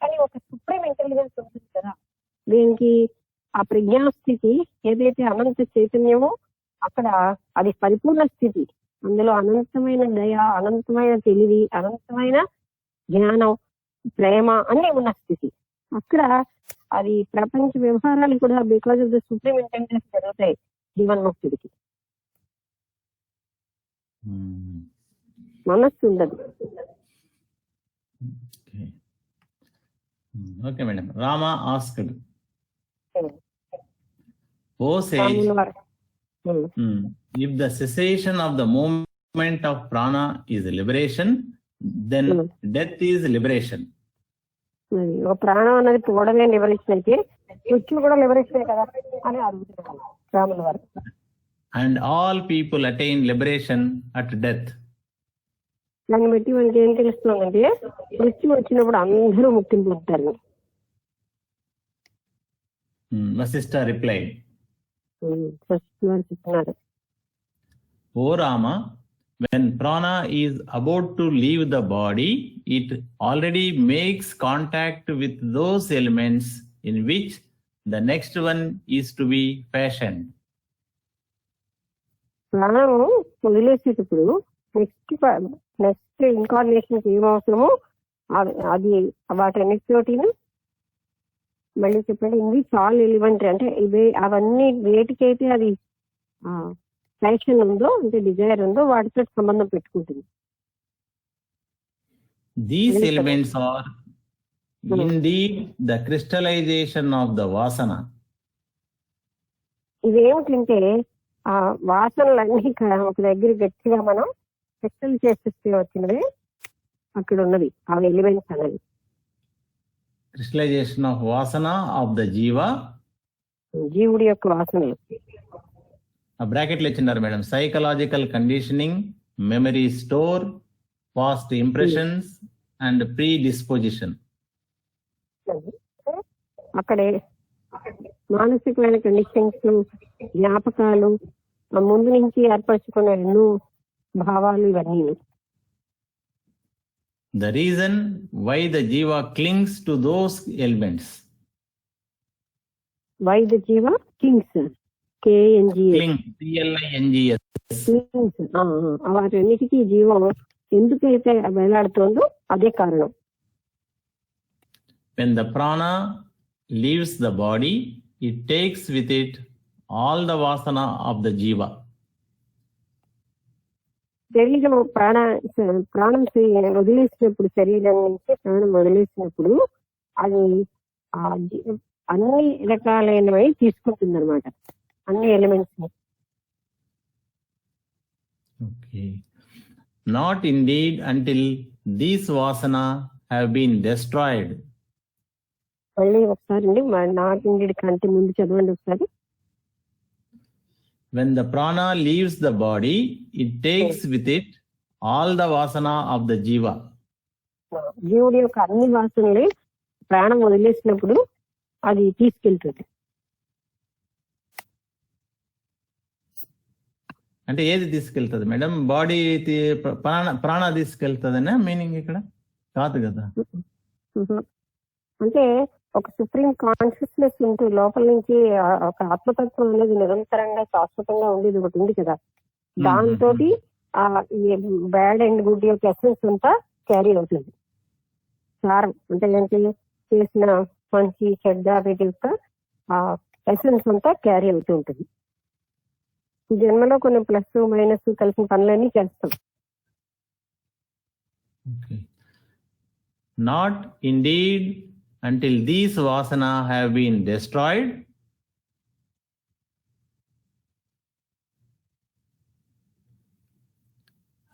కానీ ఒక సుప్రీం ఇంటెలిజెన్స్ ఉంటుంది కదా, దీనికి ఆ ప్రజ్ఞాస్థితి ఏదైతే అనంత చైతన్యమో అక్కడ అది పరిపూర్ణ స్థితి. అందులో అనంతమైన దయ, అనంతమైన తెలివి, అనంతమైన జ్ఞానం, ప్రేమ అన్ని ఉన్న స్థితి. అక్కడ అది ప్రపంచ వ్యవహారాలు కూడా because of the supreme intelligence జరుగుతాయి జీవన్ముక్తుడికి. మనస్సు ఉండదు. Okay madam. Rama asked, O sage, if the cessation of the movement of prana is liberation, then death is liberation. ఒక ప్రాణం అన్నది పోవడమే లిబరేషన్ అయితే మృత్యు కూడా లిబరేషన్ కదా అని అడుగుతున్నారు రాముల వారు. And all people attain liberation at death. దాన్ని బట్టి మనకి ఏం తెలుస్తుందంటే మృత్యు వచ్చినప్పుడు అందరూ ముక్తి పొందుతారు. Vasishtha replied, చెప్తున్నారు, O Rama, when prana is about to leave the body, it already makes contact with those elements in which the next one is to be fashioned. ప్రాణం వదిలేసేటప్పుడు నెక్స్ట్ ఇన్కార్నేషన్ ఏం అవసరమో అది వాటన్నిటితోటి మళ్ళీ చెప్పండి, ఇవి చాలా ఎలిమెంటరీ, అంటే ఇవే అవన్నీ వేటికైతే అది ఫ్యాషన్ ఉందో, అంటే డిజైర్ ఉందో వాటితో సంబంధం పెట్టుకుంటుంది. These elements are indeed the crystallization of the vasana. ఇవేమిటంటే ఆ వాసనలన్నీ ఒక దగ్గర గట్టిగా మనం క్రిస్టల్ చేస్తే వచ్చినవి అక్కడ ఉన్నది ఆ ఎలిమెంట్స్ అనేది. Crystallization of vasana of the jiva. జీవుడి యొక్క వాసనలు. ఆ బ్రాకెట్లు ఇచ్చినారు madam. Psychological conditioning, memory store, past impressions and pre disposition. అక్కడే మానసికమైన కండిషన్స్, జ్ఞాపకాలు, ముందు నుంచి ఏర్పరచుకున్న ఎన్నో భావాలు ఇవన్నీ. The reason why the jiva clings to those elements. Why the jiva clings? KNGS. Cling, CLINGS. వాటన్నిటికీ జీవం ఎందుకైతే వేలాడుతోందో అదే కారణం. When the prana leaves the body, it takes with it all the vasana of the jiva. శరీరం ప్రాణం వదిలేసినప్పుడు, శరీరం నుంచి ప్రాణం వదిలేసినప్పుడు అది అన్ని రకాలైనవి తీసుకుంటుంది అనమాట, అన్ని elements. Okay. Not indeed until these vasana have been destroyed. మళ్ళీ ఒకసారి అండి, నాట్ ఇండిడ్ కంటే ముందు చదవండి ఒకసారి. When the prana leaves the body, it takes with it all the vasana of the jiva. జీవుడి యొక్క అన్ని వాసనలు ప్రాణం వదిలేసినప్పుడు అది తీసుకెళ్తుంది. అంటే ఏది తీసుకెళ్తుంది మేడం? బాడీ ప్రాణ తీసుకెళ్తుందనే మీనింగ్ ఇక్కడ కాదు కదా. అంటే ఒక సుప్రీం కాన్షియస్నెస్ ఉంటూ లోపల నుంచి ఒక ఆత్మతత్వం అనేది నిరంతరంగా శాశ్వతంగా ఉండేది ఒకటి ఉంది కదా, దాంతో ఆ బ్యాడ్ అండ్ గుడ్ యొక్క ఎసెన్స్ అంతా క్యారీ అవుతుంది. సారం అంటే ఏంటి, చేసిన మంచి చెడ్డ వీటి యొక్క ఎసెన్స్ అంతా క్యారీ అవుతూ ఉంటుంది. జన్మలో కొన్ని ప్లస్ మైనస్ కలిసిన పనులన్నీ చేస్తాం. Not indeed until these vasana have been destroyed.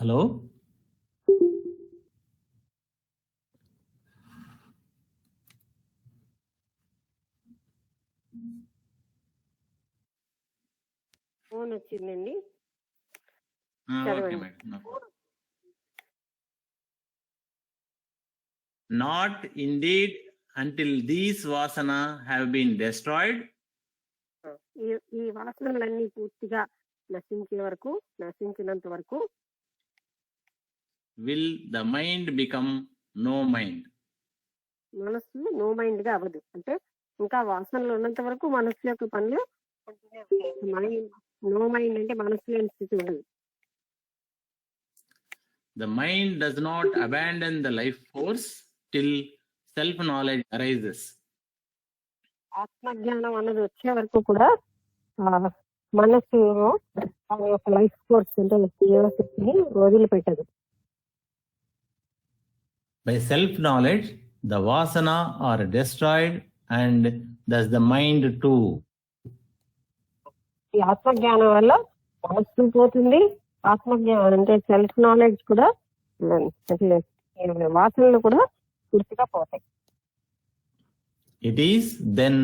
Hello? Phone వచ్చిందండి. Okay, madam. Not indeed until these vasana have been destroyed. ఈ వాసనలన్నీ పూర్తిగా నశించినంత వరకు will the mind become no mind. మనస్సు నో మైండ్ గా అవ్వదు. అంటే ఇంకా వాసనలు ఉన్నంత వరకు మనస్సు యొక్క పనులు నో మైండ్ అంటే మనస్సు లేని స్థితి ఉండదు. The mind does not abandon the life force till self knowledge arises. ఆత్మజ్ఞానం అన్నది వచ్చే వరకు కూడా మనస్సు యొక్క లైఫ్ ఫోర్స్ అంటే జీవశక్తిని వదిలిపెట్టదు. By self knowledge, the vasana are destroyed and thus the mind too. ఈ ఆత్మజ్ఞానం వల్ల మనస్సు పోతుంది, ఆత్మజ్ఞానం అంటే సెల్ఫ్ నాలెడ్జ్ కూడా, వాసనలు కూడా పూర్తిగా పోతాయి. It is then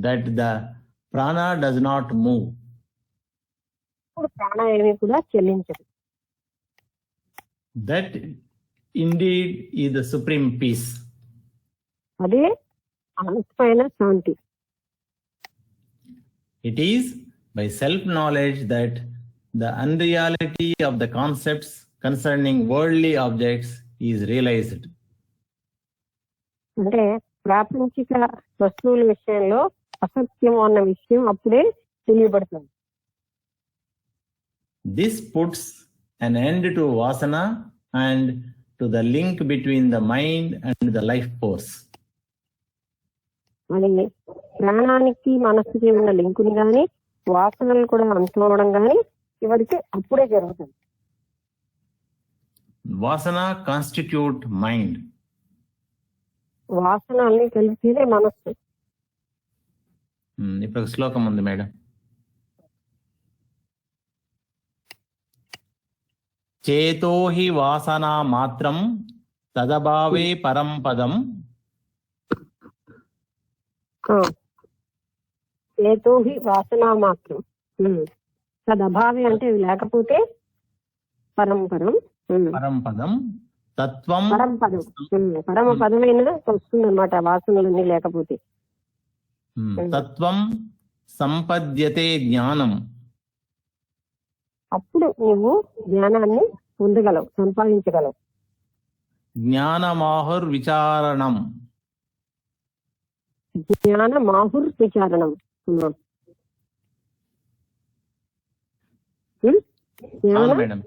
that the prana does not move. ఇప్పుడు ప్రాణాయామం కూడా చెల్లించదు. That indeed is the supreme peace. అదే అనంతమైన శాంతి. It is by self-knowledge that the unreality of the concepts concerning worldly objects is realized. అంటే ప్రాపంచిక వస్తువుల విషయంలో అసత్యం అన్న విషయం అప్పుడే తెలియబడుతుంది. This puts an end to vasana and to the link between the mind and the life force. అది ప్రాణానికి మనస్సుకి ఉన్న లింకుని గాని వాసనలు కూడా అంటుకోవడం గాని ఇవరికి అప్పుడే జరుగుతుంది. Vasana constitute mind. వాసనల్ని కలిపితే మనస్సు. ఇప్పుడు శ్లోకం ఉంది మేడం. చేతో హి వాసనా మాత్రం తదభావే పరం పదం. చేతో హి వాసనా మాత్రం తదభావే అంటే లేకపోతే పరంపరం పరం పదం తత్వం పరంపదం పరమ పదమైన వస్తుంది అనమాట వాసనలన్నీ లేకపోతే. తత్వం సంపద్యతే జ్ఞానం. అప్పుడు నువ్వు జ్ఞానాన్ని పొందగలవు, సంపాదించగలవు. జ్ఞానమాహుర్ విచారణం. జ్ఞాన మాహుర్ విచారణం. మేడం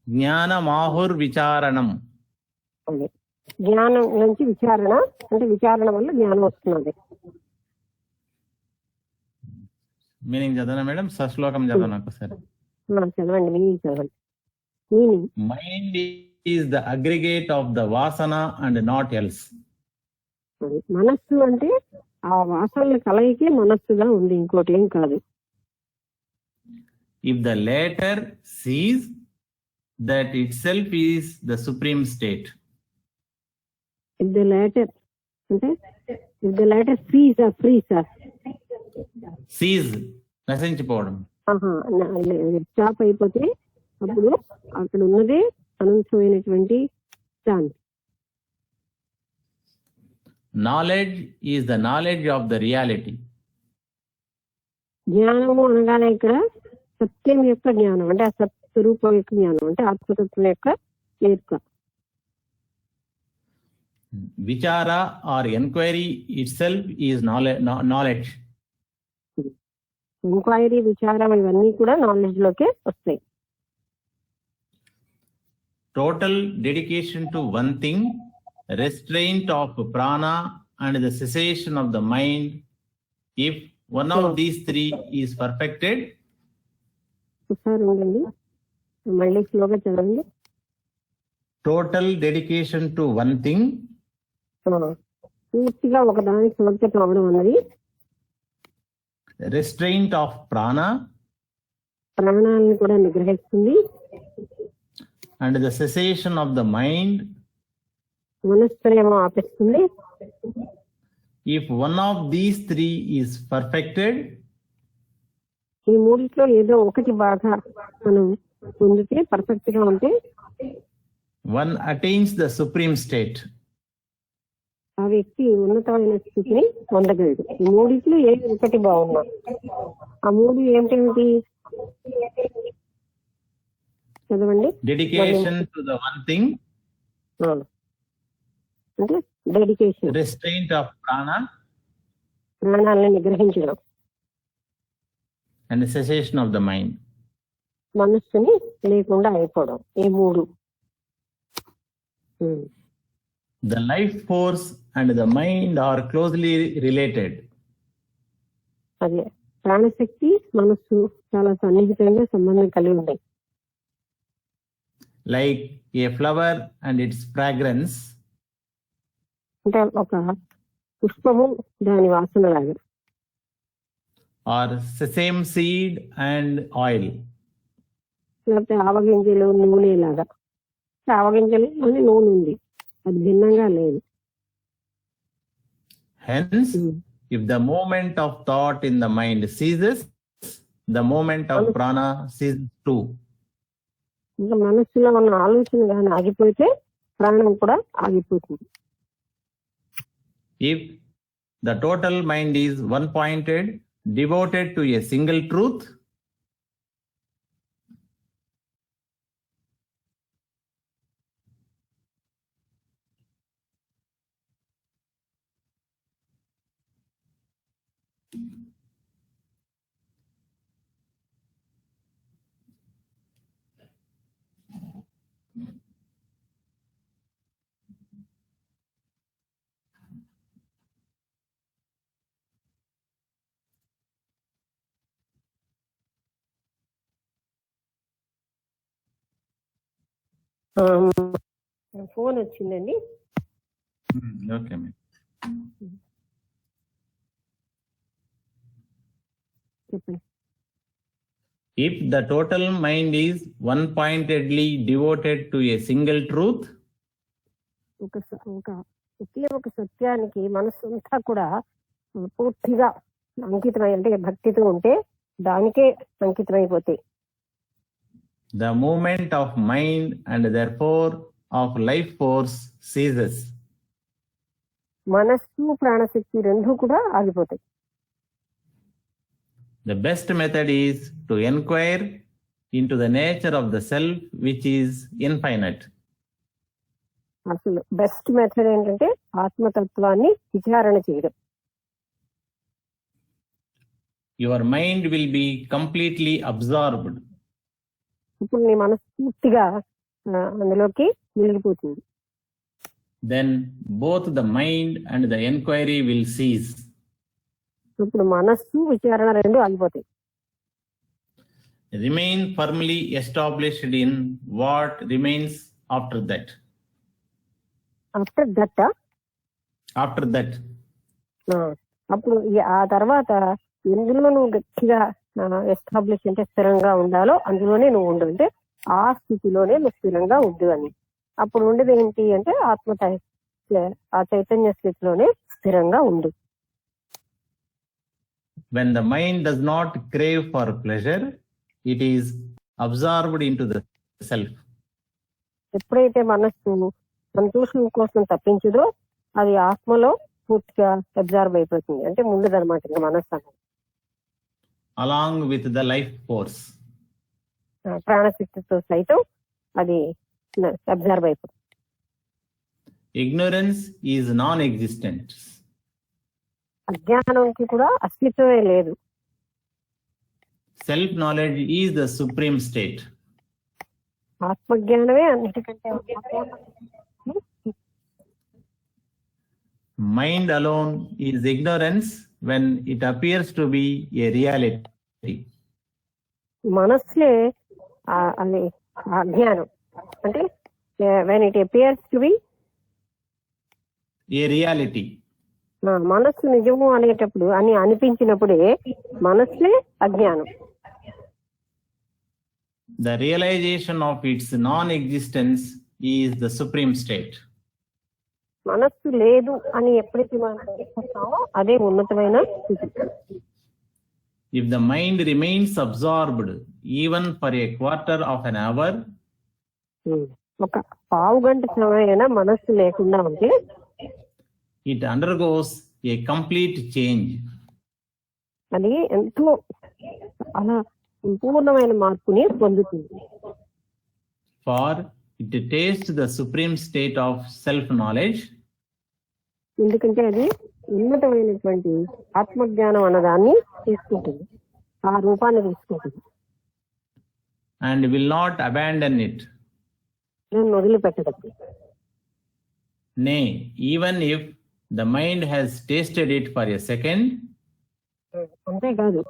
జ్ఞానమాహుర్ విచారణం. జ్ఞానం నుంచి విచారణ అంటే విచారణ వల్ల జ్ఞానం వస్తున్నది. మీనింగ్ చదవనా మేడం? శ్లోకం చదవనా ఒకసారి? చదవండి, మీనింగ్ చదవండి. Meaning mind is the aggregate of the vasana and not else. మనస్సు అంటే ఆ వాసనల కలయికే మనస్సుగా ఉంది, ఇంకోటి ఏం కాదు. If the latter cease that itself is the supreme state. If the latter అంటే if the latter freeze cease నశించిపోవడం, స్టాప్ అయిపోతే అప్పుడు అక్కడ ఉన్నదే అనంతమైనటువంటి శాంతి. Knowledge is the knowledge of the reality. జ్ఞానము అనగానే ఇక్కడ సత్యం యొక్క జ్ఞానం అంటే ఆ సత్స్వరూపం యొక్క జ్ఞానం అంటే ఆత్మతత్వం యొక్క ఎరుక. Vichara or inquiry itself is knowledge. Enquiry, విచారం ఇవన్నీ కూడా నాలెడ్జ్ లోకే వస్తాయి. Total dedication to one thing, restraint of prana and the cessation of the mind. If one of these three is perfected, ఒకసారి ఉండండి, మళ్ళీ స్లోగా చదవండి. total dedication to one thing, పూర్తిగా ఒక దానికి సమర్పితం అవడం అన్నది, restraint of prana ప్రాణాలను కూడా నిగ్రహిస్తుంది, and the cessation of the mind. మనస్సునేమో ఆపిస్తుంది. If one of these three is perfected, ఈ మూడిట్లో ఏదో ఒకటి బాగా మనం పొందితే, పర్ఫెక్ట్ గా ఉంటే, one attains the supreme state. ఆ వ్యక్తి ఉన్నతమైన స్థితిని పొందగలడు. ఈ మూడిట్లో ఏది ఒకటి బాగున్నా, ఆ మూడు ఏమిటేమిటి చదవండి. Dedication to the one thing, అంటే డెడికేషన్, restraint of prana, ప్రాణాలను నిగ్రహించడం, and the cessation of the mind. మనస్సుని లేకుండా అయిపోవడం. ఈ మూడు. The life force and the mind are closely related. అదే ప్రాణశక్తి, మనస్సు చాలా సన్నిహితంగా సంబంధం కలిగి ఉన్నాయి. Like a flower and its fragrance, అంటే ఒక పుష్పము దాని వాసన లాగా, or sesame seed and oil. లేకపోతే ఆవగింజలు నూనె లాగా. ఆవగింజలు అని నూనె ఉంది, అది భిన్నంగా లేదు. Hence, if the movement of thought in the mind ceases, the movement of prana ceases too. ఇంకా మనస్సులో ఉన్న ఆలోచన కానీ ఆగిపోతే ప్రాణం కూడా ఆగిపోతుంది. If the total mind is one-pointed, devoted to a single truth, phone వచ్చిందండి. okay, ma'am. చెప్పండి. If the total mind is one-pointedly devoted to a single truth, ఒకే ఒక సత్యానికి మనస్సు అంతా కూడా పూర్తిగా అంకితమై, అంటే భక్తితో ఉంటే దానికే అంకితమైపోతాయి. the movement of mind and therefore of life force ceases. మనస్సు, ప్రాణశక్తి రెండూ కూడా ఆగిపోతాయి. The best method is to inquire into the nature of the self, which is infinite. అసలు బెస్ట్ మెథడ్ ఏంటంటే ఆత్మతత్వాన్ని విచారణ చేయడం. Your mind will be completely absorbed. ఇప్పుడు నీ మనసు పూర్తిగా అందులోకి మునిగిపోతుంది. Then both the mind and the inquiry will cease. ఇప్పుడు మనస్సు, విచారణ రెండు ఆగిపోతాయి. Remain firmly established in what remains after that. After that, After that, అప్పుడు ఆ తర్వాత ఎందులో నువ్వు గట్టిగా ఎస్టాబ్లిష్ అంటే స్థిరంగా ఉండాలో అందులోనే నువ్వు ఉండు, అంటే ఆ స్థితిలోనే నువ్వు స్థిరంగా ఉండు అని. అప్పుడు ఉండేది ఏంటి అంటే ఆ చైతన్య స్థితిలోనే స్థిరంగా ఉండు. when the mind does not crave for pleasure, it is absorbed into the self. ఎప్పుడైతే మనస్సు సంతోషం కోసం తప్పించదో అది ఆత్మలో పూర్తిగా అబ్జార్బ్ అయిపోతుంది, అంటే ముందుదన్నమాట ఇంకా మనస్సు అనేది. Along with the life force. ప్రాణశక్తితో సైతం అది అబ్జర్వ్ అయిపోతుంది. Ignorance is non-existent. అజ్ఞానానికి కూడా అస్తిత్వమే లేదు. Self-knowledge is the supreme state. ఆత్మజ్ఞానమే అన్నిటికంటే Mind alone is ignorance when it appears to be a reality. మనస్సే అది అజ్ఞానం. అంటే when it appears to be A reality. మనస్సు నిజము అనేటప్పుడు అని అనిపించినప్పుడే మనస్సే అజ్ఞానం. The realization of its non-existence is the supreme state. మనస్సు లేదు అని ఎప్పుడైతే మనం తెలుసుకుంటామో అదే ఉన్నతమైన స్థితి. If the mind remains absorbed even for a quarter of an hour, ఒక పావు గంట సమయమైనా మనస్సు లేకుండా ఉంటే it undergoes a complete change. అది ఎంతో అలా సంపూర్ణమైన మార్పుని పొందుతుంది. For it tastes the supreme state of self-knowledge. ఎందుకంటే అది ఉన్నతమైనటువంటి ఆత్మజ్ఞానం అన్నదాన్ని తీసుకుంటుంది, ఆ రూపాన్ని తీసుకుంటుంది. And will not abandon it. నేను వదిలిపెట్టదు. Nay, even if the mind has tasted it for a second, అంతేకాదు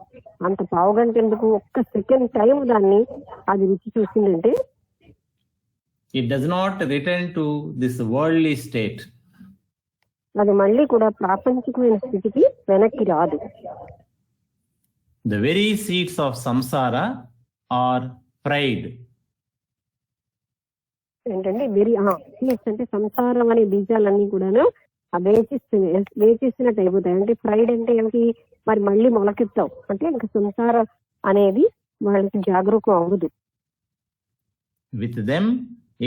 అంత పావు గంట ఎందుకు, ఒక్క సెకండ్ టైం దాన్ని అది రుచి చూసిందంటే it does not return to this worldly state. అది మళ్ళీ కూడా ప్రాపంచికమైన స్థితికి వెనక్కి రాదు. The very seeds of samsara are pride. ఏంటంటే సీడ్స్ అంటే సంసారం అనే బీజాలన్నీ కూడా వేచిస్తున్నట్టు అయిపోతాయి. అంటే ప్రైడ్ అంటే ఏమిటి, మరి మళ్ళీ మొలకెత్తావు అంటే ఇంకా సంసారం అనేది వాళ్ళకి జాగరూకం అవ్వదు. With them,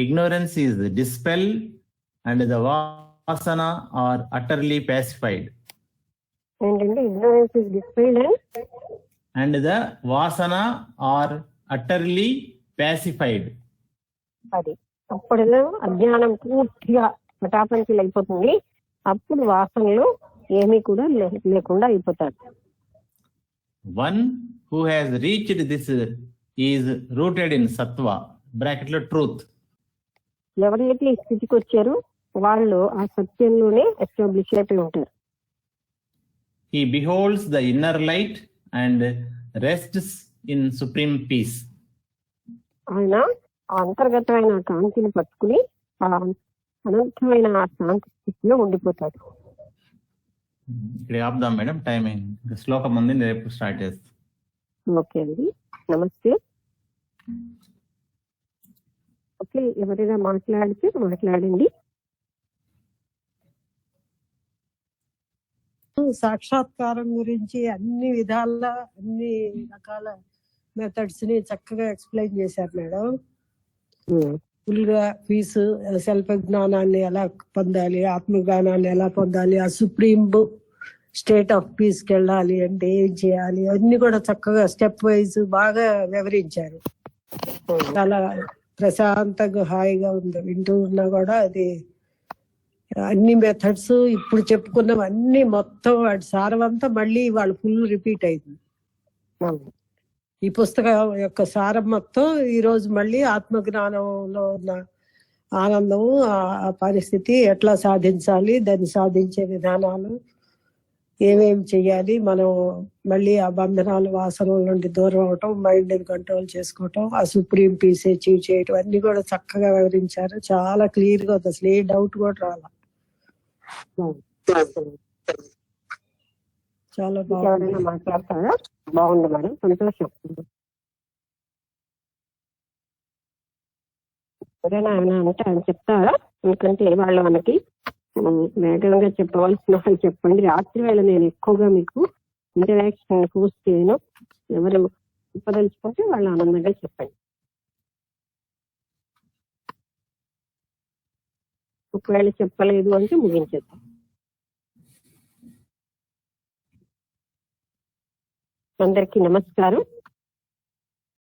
ignorance is dispelled and the vasana are utterly pacified. ఏంటంటే ignorance is dispelled And the vasana are utterly pacified. అది అప్పుడులో అజ్ఞానం పూర్తిగా పటాపంచలు అయిపోతుంది. అప్పుడు వాసనలు ఏమీ కూడా లేకుండా అయిపోతాడు. One who has reached this is rooted in sattva, bracket lo truth. ఎవరైతే ఈ స్థితికి వచ్చారో వాళ్ళు ఆ సత్యంలోనే ఎస్టాబ్లిష్ అయిపోయి ఉంటారు. He beholds the inner light and rests in supreme peace. ఆయన ఆ అంతర్గతమైన కాంతిని పట్టుకుని ఆ అనంతమైన ఆ శాంతి స్థితిలో ఉండిపోతాడు. ఇక్కడ ఆపుదాం మేడం, టైం అయింది. శ్లోకం ఉంది, రేపు స్టార్ట్ చేస్తాం. ఓకే అండి, నమస్తే. ఓకే, ఎవరైనా మాట్లాడితే మాట్లాడండి. సాక్షాత్కారం గురించి అన్ని విధాల అన్ని రకాల మెథడ్స్ ని చక్కగా ఎక్స్ప్లెయిన్ చేశారు మేడం. ఫుల్ గా పీస్, సెల్ఫ్ జ్ఞానాన్ని ఎలా పొందాలి, ఆత్మజ్ఞానాన్ని ఎలా పొందాలి, ఆ సుప్రీం స్టేట్ ఆఫ్ పీస్ కి వెళ్ళాలి అంటే ఏం చేయాలి, అన్ని కూడా చక్కగా స్టెప్ వైజ్ బాగా వివరించారు. చాలా ప్రశాంతంగా హాయిగా ఉంది వింటూ ఉన్నా కూడా. అది అన్ని మెథడ్స్ ఇప్పుడు చెప్పుకున్నవన్నీ మొత్తం వాటి సారమంతా మళ్ళీ వాళ్ళు ఫుల్ రిపీట్ అయింది. ఈ పుస్తకం యొక్క సారం మొత్తం ఈ రోజు మళ్ళీ ఆత్మజ్ఞానంలో ఉన్న ఆనందం, ఆ పరిస్థితి ఎట్లా సాధించాలి, దాన్ని సాధించే విధానాలు ఏమేమి చెయ్యాలి, మనం మళ్ళీ ఆ బంధనాలు వాసనల నుండి దూరం అవటం, మైండ్ కంట్రోల్ చేసుకోవటం, ఆ సుప్రీం పీస్ అచీవ్ చేయటం అన్ని కూడా చక్కగా వివరించారు. చాలా క్లియర్ గా ఉంది, అసలు ఏ డౌట్ కూడా రాలా. చాలా బాగుంది. మాట్లాడతారా? బాగుంది మేడం, సంతోషం. ఎవరైనా ఏమైనా అంటే ఆయన చెప్తారా? ఎందుకంటే వాళ్ళు మనకి వేగంగా చెప్పవలసిన వాళ్ళు చెప్పండి. రాత్రి వేళ నేను ఎక్కువగా మీకు ఇంటరాక్షన్ పోస్ట్ చేయను. ఎవరు చెప్పదలుచుకుంటే వాళ్ళు ఆనందంగా చెప్పండి. ఒకవేళ చెప్పలేదు అంటే ముగించేద్దాం. అందరికీ నమస్కారం.